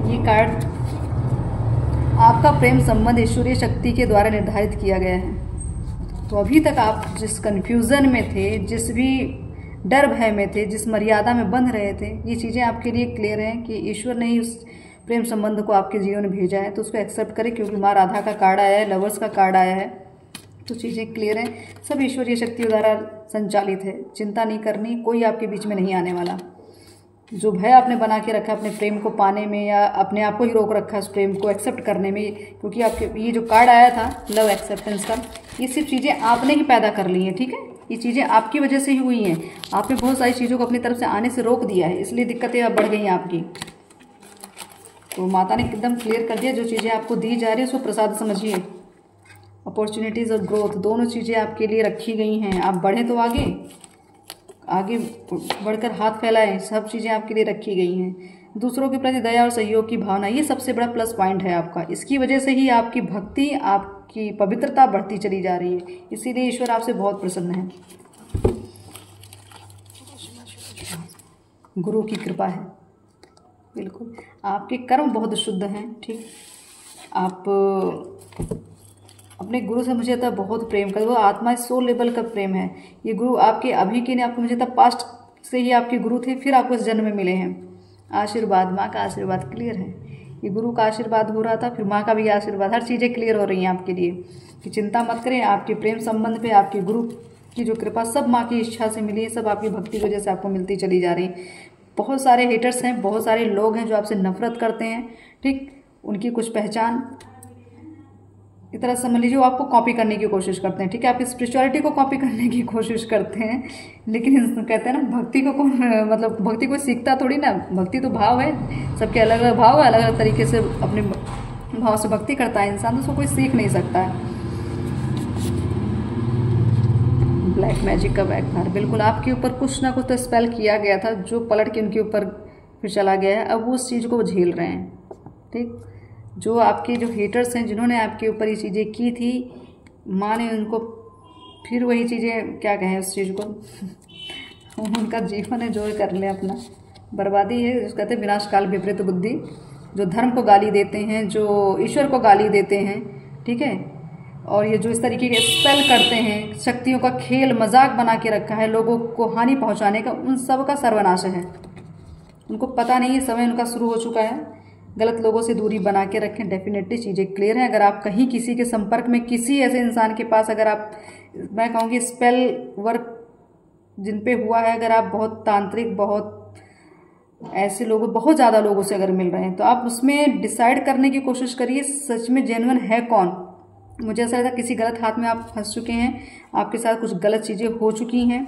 ये कार्ड आपका प्रेम संबंध ईश्वरीय शक्ति के द्वारा निर्धारित किया गया है। तो अभी तक आप जिस कन्फ्यूज़न में थे, जिस भी डर भय में थे, जिस मर्यादा में बंध रहे थे, ये चीज़ें आपके लिए क्लियर हैं कि ईश्वर ने ही उस प्रेम संबंध को आपके जीवन में भेजा है। तो उसको एक्सेप्ट करें, क्योंकि माँ राधा का कार्ड आया है, लवर्स का कार्ड आया है, तो चीज़ें क्लियर हैं, सब ईश्वरीय शक्ति द्वारा संचालित है। चिंता नहीं करनी, कोई आपके बीच में नहीं आने वाला। जो भय आपने बना के रखा अपने प्रेम को पाने में, या अपने आप को ही रोक रखा उस प्रेम को एक्सेप्ट करने में, क्योंकि आपके ये जो कार्ड आया था लव एक्सेप्टेंस का, ये सिर्फ चीज़ें आपने ही पैदा कर ली हैं। ठीक है, ये चीज़ें आपकी वजह से ही हुई हैं। आपने बहुत सारी चीज़ों को अपनी तरफ से आने से रोक दिया है, इसलिए दिक्कतें अब बढ़ गई हैं आपकी। तो माता ने एकदम क्लियर कर दिया, जो चीज़ें आपको दी जा रही है उसको प्रसाद समझिए। अपॉर्चुनिटीज़ और ग्रोथ दोनों चीज़ें आपके लिए रखी गई हैं। आप बढ़ें तो आगे आगे बढ़कर हाथ फैलाएं, सब चीज़ें आपके लिए रखी गई हैं। दूसरों के प्रति दया और सहयोग की भावना, ये सबसे बड़ा प्लस पॉइंट है आपका। इसकी वजह से ही आपकी भक्ति, आपकी पवित्रता बढ़ती चली जा रही है, इसीलिए ईश्वर आपसे बहुत प्रसन्न है। गुरु की कृपा है, बिल्कुल। आपके कर्म बहुत शुद्ध हैं, ठीक। आप अपने गुरु से मुझे तब बहुत प्रेम कर, वो आत्मा सोल लेवल का प्रेम है। ये गुरु आपके अभी के नहीं, आपको मुझे तब पास्ट से ही आपके गुरु थे, फिर आपको इस जन्म में मिले हैं। आशीर्वाद, माँ का आशीर्वाद क्लियर है। ये गुरु का आशीर्वाद हो रहा था, फिर माँ का भी आशीर्वाद, हर चीज़ें क्लियर हो रही हैं आपके लिए कि चिंता मत करें। आपके प्रेम संबंध पे आपके गुरु की जो कृपा, सब माँ की इच्छा से मिली है, सब आपकी भक्ति की वजह से आपको मिलती चली जा रही है। बहुत सारे हेटर्स हैं, बहुत सारे लोग हैं जो आपसे नफरत करते हैं, ठीक। उनकी कुछ पहचान इस तरह समझ लीजिए, वो आपको कॉपी करने की कोशिश करते हैं, ठीक है। आपकी स्पिरिचुअलिटी को कॉपी करने की कोशिश करते हैं, लेकिन कहते हैं ना, भक्ति को कौन, मतलब भक्ति को सीखता थोड़ी ना। भक्ति तो भाव है, सबके अलग अलग भाव है, अलग अलग तरीके से अपने भाव से भक्ति करता है इंसान, तो उसको कोई सीख नहीं सकता है। ब्लैक मैजिक का बैकफायर, बिल्कुल आपके ऊपर कुछ ना कुछ तो स्पेल किया गया था, जो पलट के उनके ऊपर फिर चला गया है। अब वो उस चीज़ को झेल रहे हैं, ठीक। जो आपके जो हेटर्स हैं, जिन्होंने आपके ऊपर ये चीज़ें की थी, माँ ने उनको फिर वही चीज़ें, क्या कहें उस चीज़ को उनका जीवन है जो कर ले अपना, बर्बादी है। जिस कहते हैं विनाशकाल विपरीत बुद्धि, जो धर्म को गाली देते हैं, जो ईश्वर को गाली देते हैं, ठीक है। और ये जो इस तरीके के स्पेल करते हैं, शक्तियों का खेल मजाक बना के रखा है लोगों को हानि पहुंचाने का, उन सब का सर्वनाश है। उनको पता नहीं, समय उनका शुरू हो चुका है। गलत लोगों से दूरी बना के रखें, डेफिनेटली चीज़ें क्लियर हैं। अगर आप कहीं किसी के संपर्क में, किसी ऐसे इंसान के पास, अगर आप, मैं कहूँगी स्पेल वर्क जिन पे हुआ है, अगर आप बहुत तांत्रिक, बहुत ऐसे लोगों, बहुत ज़्यादा लोगों से अगर मिल रहे हैं, तो आप उसमें डिसाइड करने की कोशिश करिए सच में जेन्युइन है कौन। मुझे ऐसा लगता है किसी गलत हाथ में आप फंस चुके हैं, आपके साथ कुछ गलत चीज़ें हो चुकी हैं।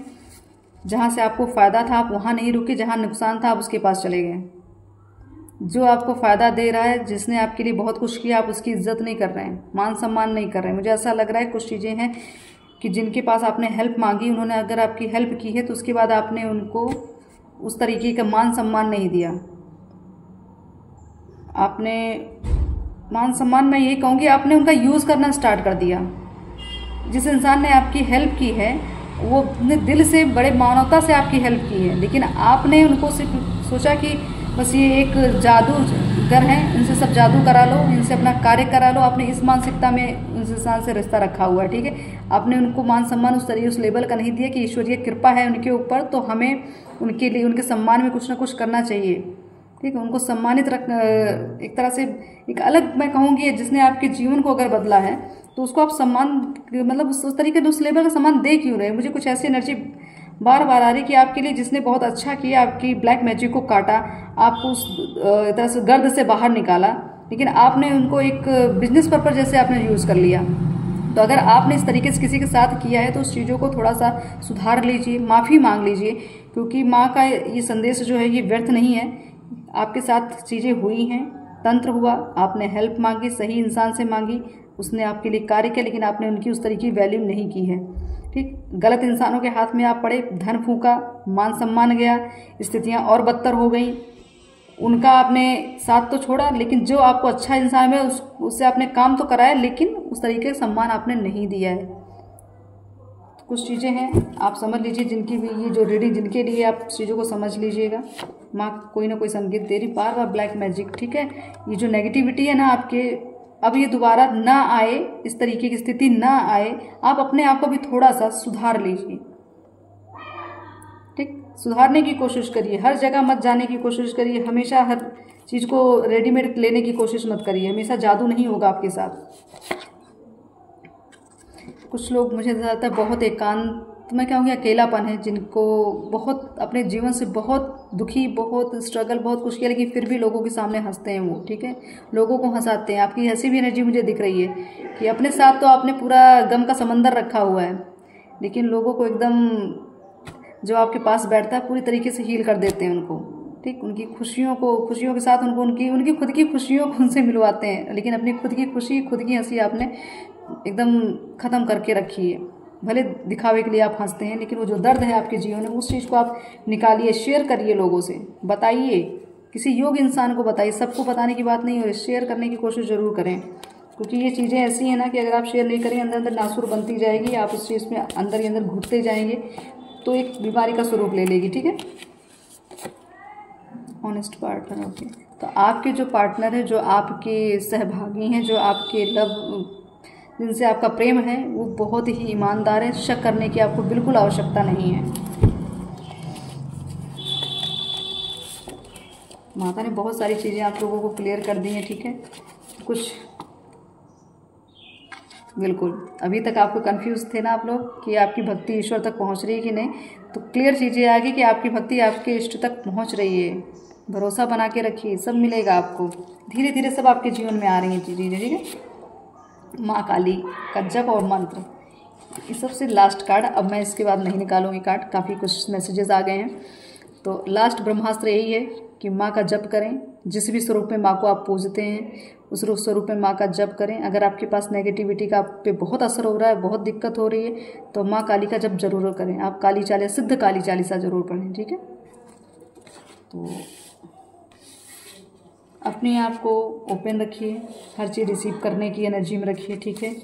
जहाँ से आपको फ़ायदा था आप वहाँ नहीं रुके, जहाँ नुकसान था आप उसके पास चले गए। जो आपको फ़ायदा दे रहा है, जिसने आपके लिए बहुत कुछ किया, आप उसकी इज्जत नहीं कर रहे हैं, मान सम्मान नहीं कर रहे हैं। मुझे ऐसा लग रहा है कुछ चीज़ें हैं कि जिनके पास आपने हेल्प मांगी, उन्होंने अगर आपकी हेल्प की है तो उसके बाद आपने उनको उस तरीके का मान सम्मान नहीं दिया। आपने मान सम्मान, मैं यही कहूँगी, आपने उनका यूज़ करना स्टार्ट कर दिया। जिस इंसान ने आपकी हेल्प की है, वो अपने दिल से, बड़े मानवता से आपकी हेल्प की है, लेकिन आपने उनको सिर्फ सोचा कि बस ये एक जादूगर हैं, इनसे सब जादू करा लो, इनसे अपना कार्य करा लो। आपने इस मानसिकता में उस इंसान से रिश्ता रखा हुआ है, ठीक है। आपने उनको मान सम्मान उस तरीके, उस लेवल का नहीं दिया कि ईश्वरीय कृपा है उनके ऊपर, तो हमें उनके लिए, उनके सम्मान में कुछ ना कुछ करना चाहिए, ठीक है। उनको सम्मानित रख, एक तरह से एक अलग, मैं कहूँगी, जिसने आपके जीवन को अगर बदला है तो उसको आप सम्मान, मतलब उस तरीके से उस लेवल का सम्मान दे क्यों रहे। मुझे कुछ ऐसी एनर्जी बार बार आ रही कि आपके लिए जिसने बहुत अच्छा किया, आपकी ब्लैक मैजिक को काटा, आपको उस तरह से गर्द से बाहर निकाला, लेकिन आपने उनको एक बिजनेस पर्पज जैसे आपने यूज़ कर लिया। तो अगर आपने इस तरीके से किसी के साथ किया है तो उस चीज़ों को थोड़ा सा सुधार लीजिए, माफ़ी मांग लीजिए, क्योंकि माँ का ये संदेश जो है ये व्यर्थ नहीं है। आपके साथ चीज़ें हुई हैं, तंत्र हुआ, आपने हेल्प मांगी, सही इंसान से मांगी, उसने आपके लिए कार्य किया, लेकिन आपने उनकी उस तरीके की वैल्यू नहीं की है, ठीक। गलत इंसानों के हाथ में आप पड़े, धन फूका, मान सम्मान गया, स्थितियां और बदतर हो गई। उनका आपने साथ तो छोड़ा, लेकिन जो आपको अच्छा इंसान है उससे आपने काम तो कराया, लेकिन उस तरीके का सम्मान आपने नहीं दिया है। तो कुछ चीज़ें हैं, आप समझ लीजिए, जिनकी भी ये जो रीडिंग, जिनके लिए आप चीज़ों को समझ लीजिएगा। माँ कोई ना कोई संकेत दे रही, बार बार ब्लैक मैजिक, ठीक है। ये जो नेगेटिविटी है ना आपके, अब ये दोबारा ना आए, इस तरीके की स्थिति ना आए। आप अपने आप को भी थोड़ा सा सुधार लीजिए, ठीक। सुधारने की कोशिश करिए, हर जगह मत जाने की कोशिश करिए, हमेशा हर चीज़ को रेडीमेड लेने की कोशिश मत करिए, हमेशा जादू नहीं होगा आपके साथ। कुछ लोग, मुझे ज़्यादातर बहुत एकांत, मैं कहूँगी अकेलापन है, जिनको बहुत अपने जीवन से बहुत दुखी, बहुत स्ट्रगल, बहुत कुछ किया, लेकिन फिर भी लोगों के सामने हंसते हैं वो, ठीक है। लोगों को हंसाते हैं। आपकी ऐसी भी एनर्जी मुझे दिख रही है कि अपने साथ तो आपने पूरा गम का समंदर रखा हुआ है, लेकिन लोगों को एकदम जो आपके पास बैठता है पूरी तरीके से हील कर देते हैं उनको, ठीक। उनकी खुशियों के साथ उनको उनकी खुद की खुशियों को उनसे मिलवाते हैं, लेकिन अपनी खुद की खुशी, खुद की हंसी आपने एकदम ख़त्म करके रखी है। भले दिखावे के लिए आप हंसते हैं, लेकिन वो जो दर्द है आपके जीवन में, उस चीज़ को आप निकालिए, शेयर करिए, लोगों से बताइए, किसी योग्य इंसान को बताइए। सबको बताने की बात नहीं हो, शेयर करने की कोशिश ज़रूर करें, क्योंकि ये चीज़ें ऐसी हैं ना कि अगर आप शेयर नहीं करेंगे, अंदर अंदर नासुर बनती जाएगी, आप उस चीज़ में अंदर ही अंदर घुटते जाएंगे, तो एक बीमारी का स्वरूप ले लेगी, ठीक है। Honest partner, okay. तो आपके जो पार्टनर है, जो आपके सहभागी हैं, जो आपके जिनसे आपका प्रेम है, वो बहुत ही ईमानदार है। शक करने की आपको बिल्कुल आवश्यकता नहीं है। माता ने बहुत सारी चीज़ें आप लोगों को क्लियर कर दी हैं, ठीक है। कुछ बिल्कुल अभी तक आपको कंफ्यूज थे ना आप लोग कि आपकी भक्ति ईश्वर तक पहुंच रही है कि नहीं, तो क्लियर चीज़ें आ गई कि आपकी भक्ति आपके इष्ट तक पहुंच रही है। भरोसा बना के रखिए, सब मिलेगा आपको। धीरे धीरे सब आपके जीवन में आ रही हैं चीज़ें, ठीक है। माँ काली का जप और मंत्र, ये सबसे लास्ट कार्ड। अब मैं इसके बाद नहीं निकालूंगी कार्ड, काफ़ी कुछ मैसेजेस आ गए हैं। तो लास्ट ब्रह्मास्त्र यही है कि माँ का जप करें। जिस भी स्वरूप में माँ को आप पूजते हैं, उस स्वरूप में माँ का जप करें। अगर आपके पास नेगेटिविटी का आप पे बहुत असर हो रहा है, बहुत दिक्कत हो रही है, तो माँ काली का जप जरूर करें। आप काली चालीसा, सिद्ध काली चालीसा जरूर पढ़ें, ठीक है। तो अपने आप को ओपन रखिए, हर चीज़ रिसीव करने की एनर्जी में रखिए, ठीक है।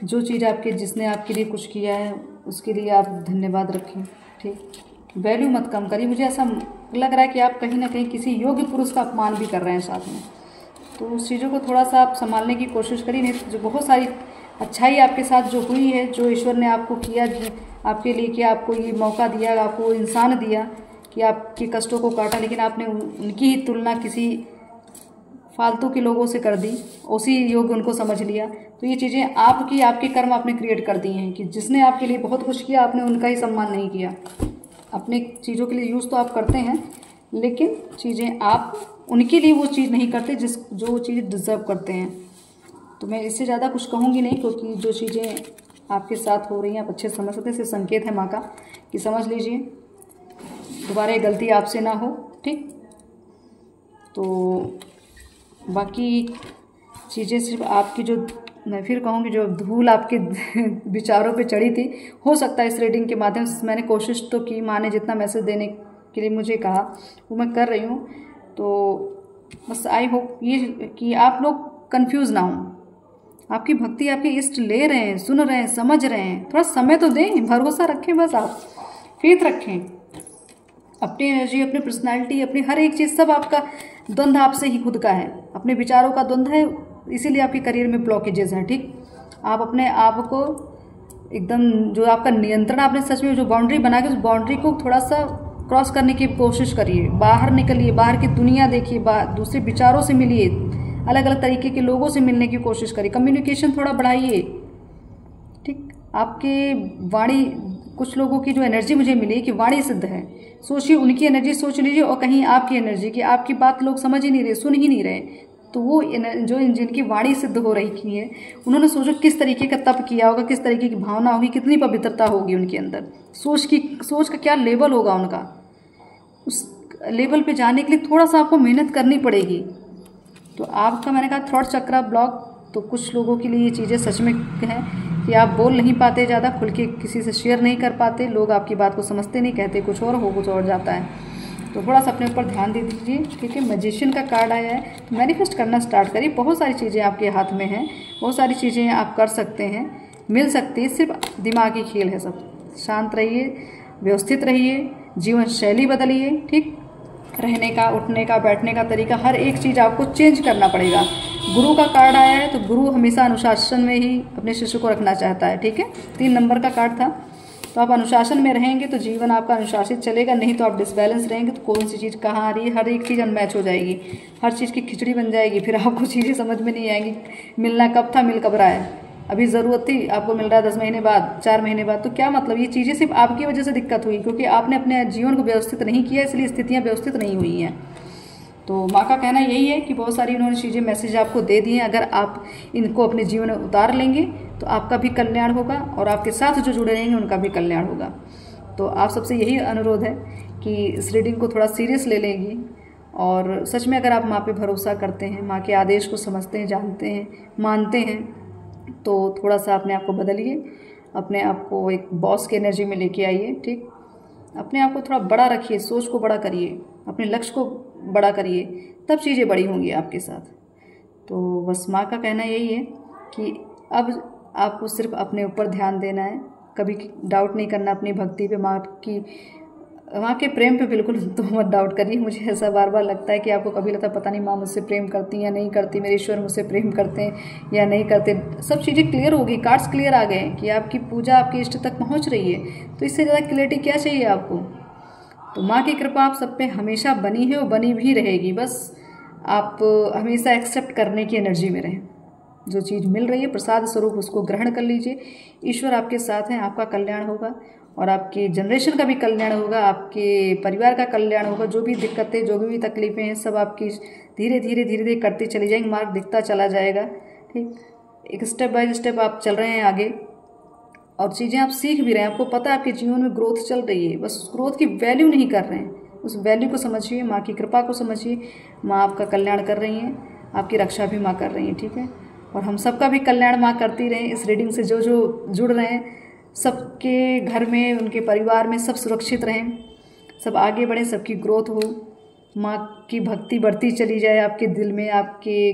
जो चीज़ जिसने आपके लिए कुछ किया है, उसके लिए आप धन्यवाद रखें, ठीक। वैल्यू मत कम करिए। मुझे ऐसा लग रहा है कि आप कहीं ना कहीं किसी योग्य पुरुष का अपमान भी कर रहे हैं साथ में, तो उस चीज़ों को थोड़ा सा आप संभालने की कोशिश करिए। नहीं तो जो बहुत सारी अच्छाई आपके साथ जो हुई है, जो ईश्वर ने आपको किया, आपके लिए किया, आपको ये मौका दिया, आपको इंसान दिया कि आपके कष्टों को काटा, लेकिन आपने उनकी ही तुलना किसी फालतू के लोगों से कर दी, उसी योग्य उनको समझ लिया। तो ये चीज़ें आपके कर्म आपने क्रिएट कर दिए हैं कि जिसने आपके लिए बहुत कुछ किया, आपने उनका ही सम्मान नहीं किया। अपने चीज़ों के लिए यूज़ तो आप करते हैं, लेकिन चीज़ें आप उनके लिए वो चीज़ नहीं करते जो चीज़ डिज़र्व करते हैं। तो मैं इससे ज़्यादा कुछ कहूँगी नहीं, क्योंकि जो चीज़ें आपके साथ हो रही हैं आप अच्छे समझ सकते हैं। इससे संकेत है माँ का कि समझ लीजिए, दोबारा ये गलती आपसे ना हो, ठीक। तो बाकी चीज़ें सिर्फ आपकी, जो मैं फिर कहूँगी, जो धूल आपके विचारों पे चढ़ी थी, हो सकता है इस रीडिंग के माध्यम से मैंने कोशिश तो की, माँ ने जितना मैसेज देने के लिए मुझे कहा वो मैं कर रही हूँ। तो बस आई होप ये कि आप लोग कंफ्यूज ना हों। आपकी भक्ति आपके इष्ट ले रहे हैं, सुन रहे हैं, समझ रहे हैं। थोड़ा समय तो दें, भरोसा रखें, बस आप फेथ रखें। अपनी एनर्जी, अपनी पर्सनालिटी, अपनी हर एक चीज़, सब आपका द्वंद्व आपसे ही खुद का है, अपने विचारों का द्वंद्व है, इसीलिए आपके करियर में ब्लॉकेजेस हैं, ठीक। आप अपने आप को एकदम, जो आपका नियंत्रण, आपने सच में जो बाउंड्री बना के, उस बाउंड्री को थोड़ा सा क्रॉस करने की कोशिश करिए। बाहर निकलिए, बाहर की दुनिया देखिए, दूसरे विचारों से मिलिए, अलग अलग तरीके के लोगों से मिलने की कोशिश करिए, कम्युनिकेशन थोड़ा बढ़ाइए, ठीक। आपके वाणी, कुछ लोगों की जो एनर्जी मुझे मिली कि वाणी सिद्ध है, सोचिए उनकी एनर्जी सोच लीजिए, और कहीं आपकी एनर्जी की आपकी बात लोग समझ ही नहीं रहे, सुन ही नहीं रहे, तो वो जो जिनकी वाणी सिद्ध हो रही है, उन्होंने सोचो किस तरीके का तप किया होगा, किस तरीके की भावना होगी, कितनी पवित्रता होगी उनके अंदर, सोच का क्या लेवल होगा उनका। उस लेवल पे जाने के लिए थोड़ा सा आपको मेहनत करनी पड़ेगी। तो आपका, मैंने कहा, थ्रॉट चक्रा ब्लॉक, तो कुछ लोगों के लिए ये चीज़ें सच में हैं कि आप बोल नहीं पाते, ज़्यादा खुल के किसी से शेयर नहीं कर पाते, लोग आपकी बात को समझते नहीं, कहते कुछ और हो कुछ और जाता है। तो थोड़ा सा अपने ऊपर ध्यान दे दीजिए, ठीक है। मैजिशियन का कार्ड आया है, मैनिफेस्ट करना स्टार्ट करिए। बहुत सारी चीज़ें आपके हाथ में हैं, बहुत सारी चीज़ें आप कर सकते हैं, मिल सकती है, सिर्फ दिमागी खेल है सब। शांत रहिए, व्यवस्थित रहिए, जीवन शैली बदलिए, ठीक। रहने का, उठने का, बैठने का तरीका, हर एक चीज़ आपको चेंज करना पड़ेगा। गुरु का कार्ड आया है, तो गुरु हमेशा अनुशासन में ही अपने शिष्य को रखना चाहता है, ठीक है। 3 नंबर का कार्ड था। तो आप अनुशासन में रहेंगे तो जीवन आपका अनुशासित चलेगा, नहीं तो आप डिसबैलेंस रहेंगे तो कौन सी चीज़ कहाँ आ रही है, हर एक चीज़ अनमैच हो जाएगी, हर चीज़ की खिचड़ी बन जाएगी, फिर आपको चीज़ें समझ में नहीं आएंगी। मिलना कब था, मिल कब रहा है, अभी ज़रूरत थी, आपको मिल रहा है 10 महीने बाद, 4 महीने बाद, तो क्या मतलब। ये चीज़ें सिर्फ आपकी वजह से दिक्कत हुई, क्योंकि आपने अपने जीवन को व्यवस्थित नहीं किया, इसलिए स्थितियाँ व्यवस्थित नहीं हुई हैं। तो माँ का कहना यही है कि बहुत सारी उन्होंने चीज़ें मैसेज आपको दे दिए हैं, अगर आप इनको अपने जीवन में उतार लेंगे तो आपका भी कल्याण होगा और आपके साथ जो जुड़े रहेंगे उनका भी कल्याण होगा। तो आप सबसे यही अनुरोध है कि इस रीडिंग को थोड़ा सीरियस ले लेंगी और सच में अगर आप माँ पे भरोसा करते हैं, माँ के आदेश को समझते हैं, जानते हैं, मानते हैं, तो थोड़ा सा अपने आप को बदलिए, अपने आप को एक बॉस की एनर्जी में लेके आइए। ठीक, अपने आप को थोड़ा बड़ा रखिए, सोच को बड़ा करिए, अपने लक्ष्य को बड़ा करिए, तब चीज़ें बड़ी होंगी आपके साथ। तो बस माँ का कहना यही है कि अब आपको सिर्फ अपने ऊपर ध्यान देना है, कभी डाउट नहीं करना अपनी भक्ति पे, माँ के प्रेम पे बिल्कुल तो मत डाउट करिए। मुझे ऐसा बार बार लगता है कि आपको कभी लगता है पता नहीं माँ मुझसे प्रेम करती या नहीं करती, मेरे ईश्वर मुझसे प्रेम करते हैं या नहीं करते। सब चीज़ें क्लियर होगी, कार्ड्स क्लियर आ गए हैं कि आपकी पूजा आपके इष्ट तक पहुँच रही है, तो इससे ज़्यादा क्लियरिटी क्या चाहिए आपको। तो माँ की कृपा आप सब पे हमेशा बनी है और बनी भी रहेगी। बस आप हमेशा एक्सेप्ट करने की एनर्जी में रहें, जो चीज़ मिल रही है प्रसाद स्वरूप उसको ग्रहण कर लीजिए। ईश्वर आपके साथ हैं, आपका कल्याण होगा और आपके जनरेशन का भी कल्याण होगा, आपके परिवार का कल्याण होगा। जो भी दिक्कतें, जो भी तकलीफ़ें हैं, सब आपकी धीरे धीरे धीरे धीरे करते चली जाएंगी, मार्ग दिखता चला जाएगा। ठीक, एक स्टेप बाय स्टेप आप चल रहे हैं आगे और चीज़ें आप सीख भी रहे हैं, आपको पता है आपके जीवन में ग्रोथ चल रही है, बस उस ग्रोथ की वैल्यू नहीं कर रहे हैं। उस वैल्यू को समझिए, माँ की कृपा को समझिए। माँ आपका कल्याण कर रही हैं, आपकी रक्षा भी माँ कर रही हैं। ठीक है, और हम सबका भी कल्याण माँ करती रहें। इस रीडिंग से जो जो जुड़ रहे हैं, सबके घर में, उनके परिवार में सब सुरक्षित रहें, सब आगे बढ़ें, सबकी ग्रोथ हो, माँ की भक्ति बढ़ती चली जाए आपके दिल में, आपके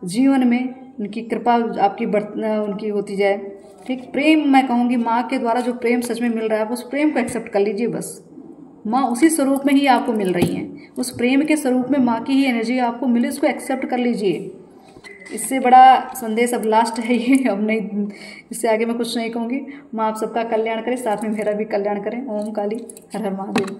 जीवन में उनकी कृपा आपकी उनकी होती जाए। ठीक, प्रेम मैं कहूँगी माँ के द्वारा जो प्रेम सच में मिल रहा है, आप उस प्रेम को एक्सेप्ट कर लीजिए। बस माँ उसी स्वरूप में ही आपको मिल रही हैं, उस प्रेम के स्वरूप में माँ की ही एनर्जी आपको मिले, उसको एक्सेप्ट कर लीजिए। इससे बड़ा संदेश अब लास्ट है ये, अब नहीं, इससे आगे मैं कुछ नहीं कहूँगी। माँ आप सबका कल्याण करें, साथ में मेरा भी कल्याण करें। ओम काली, हर हर महादेव।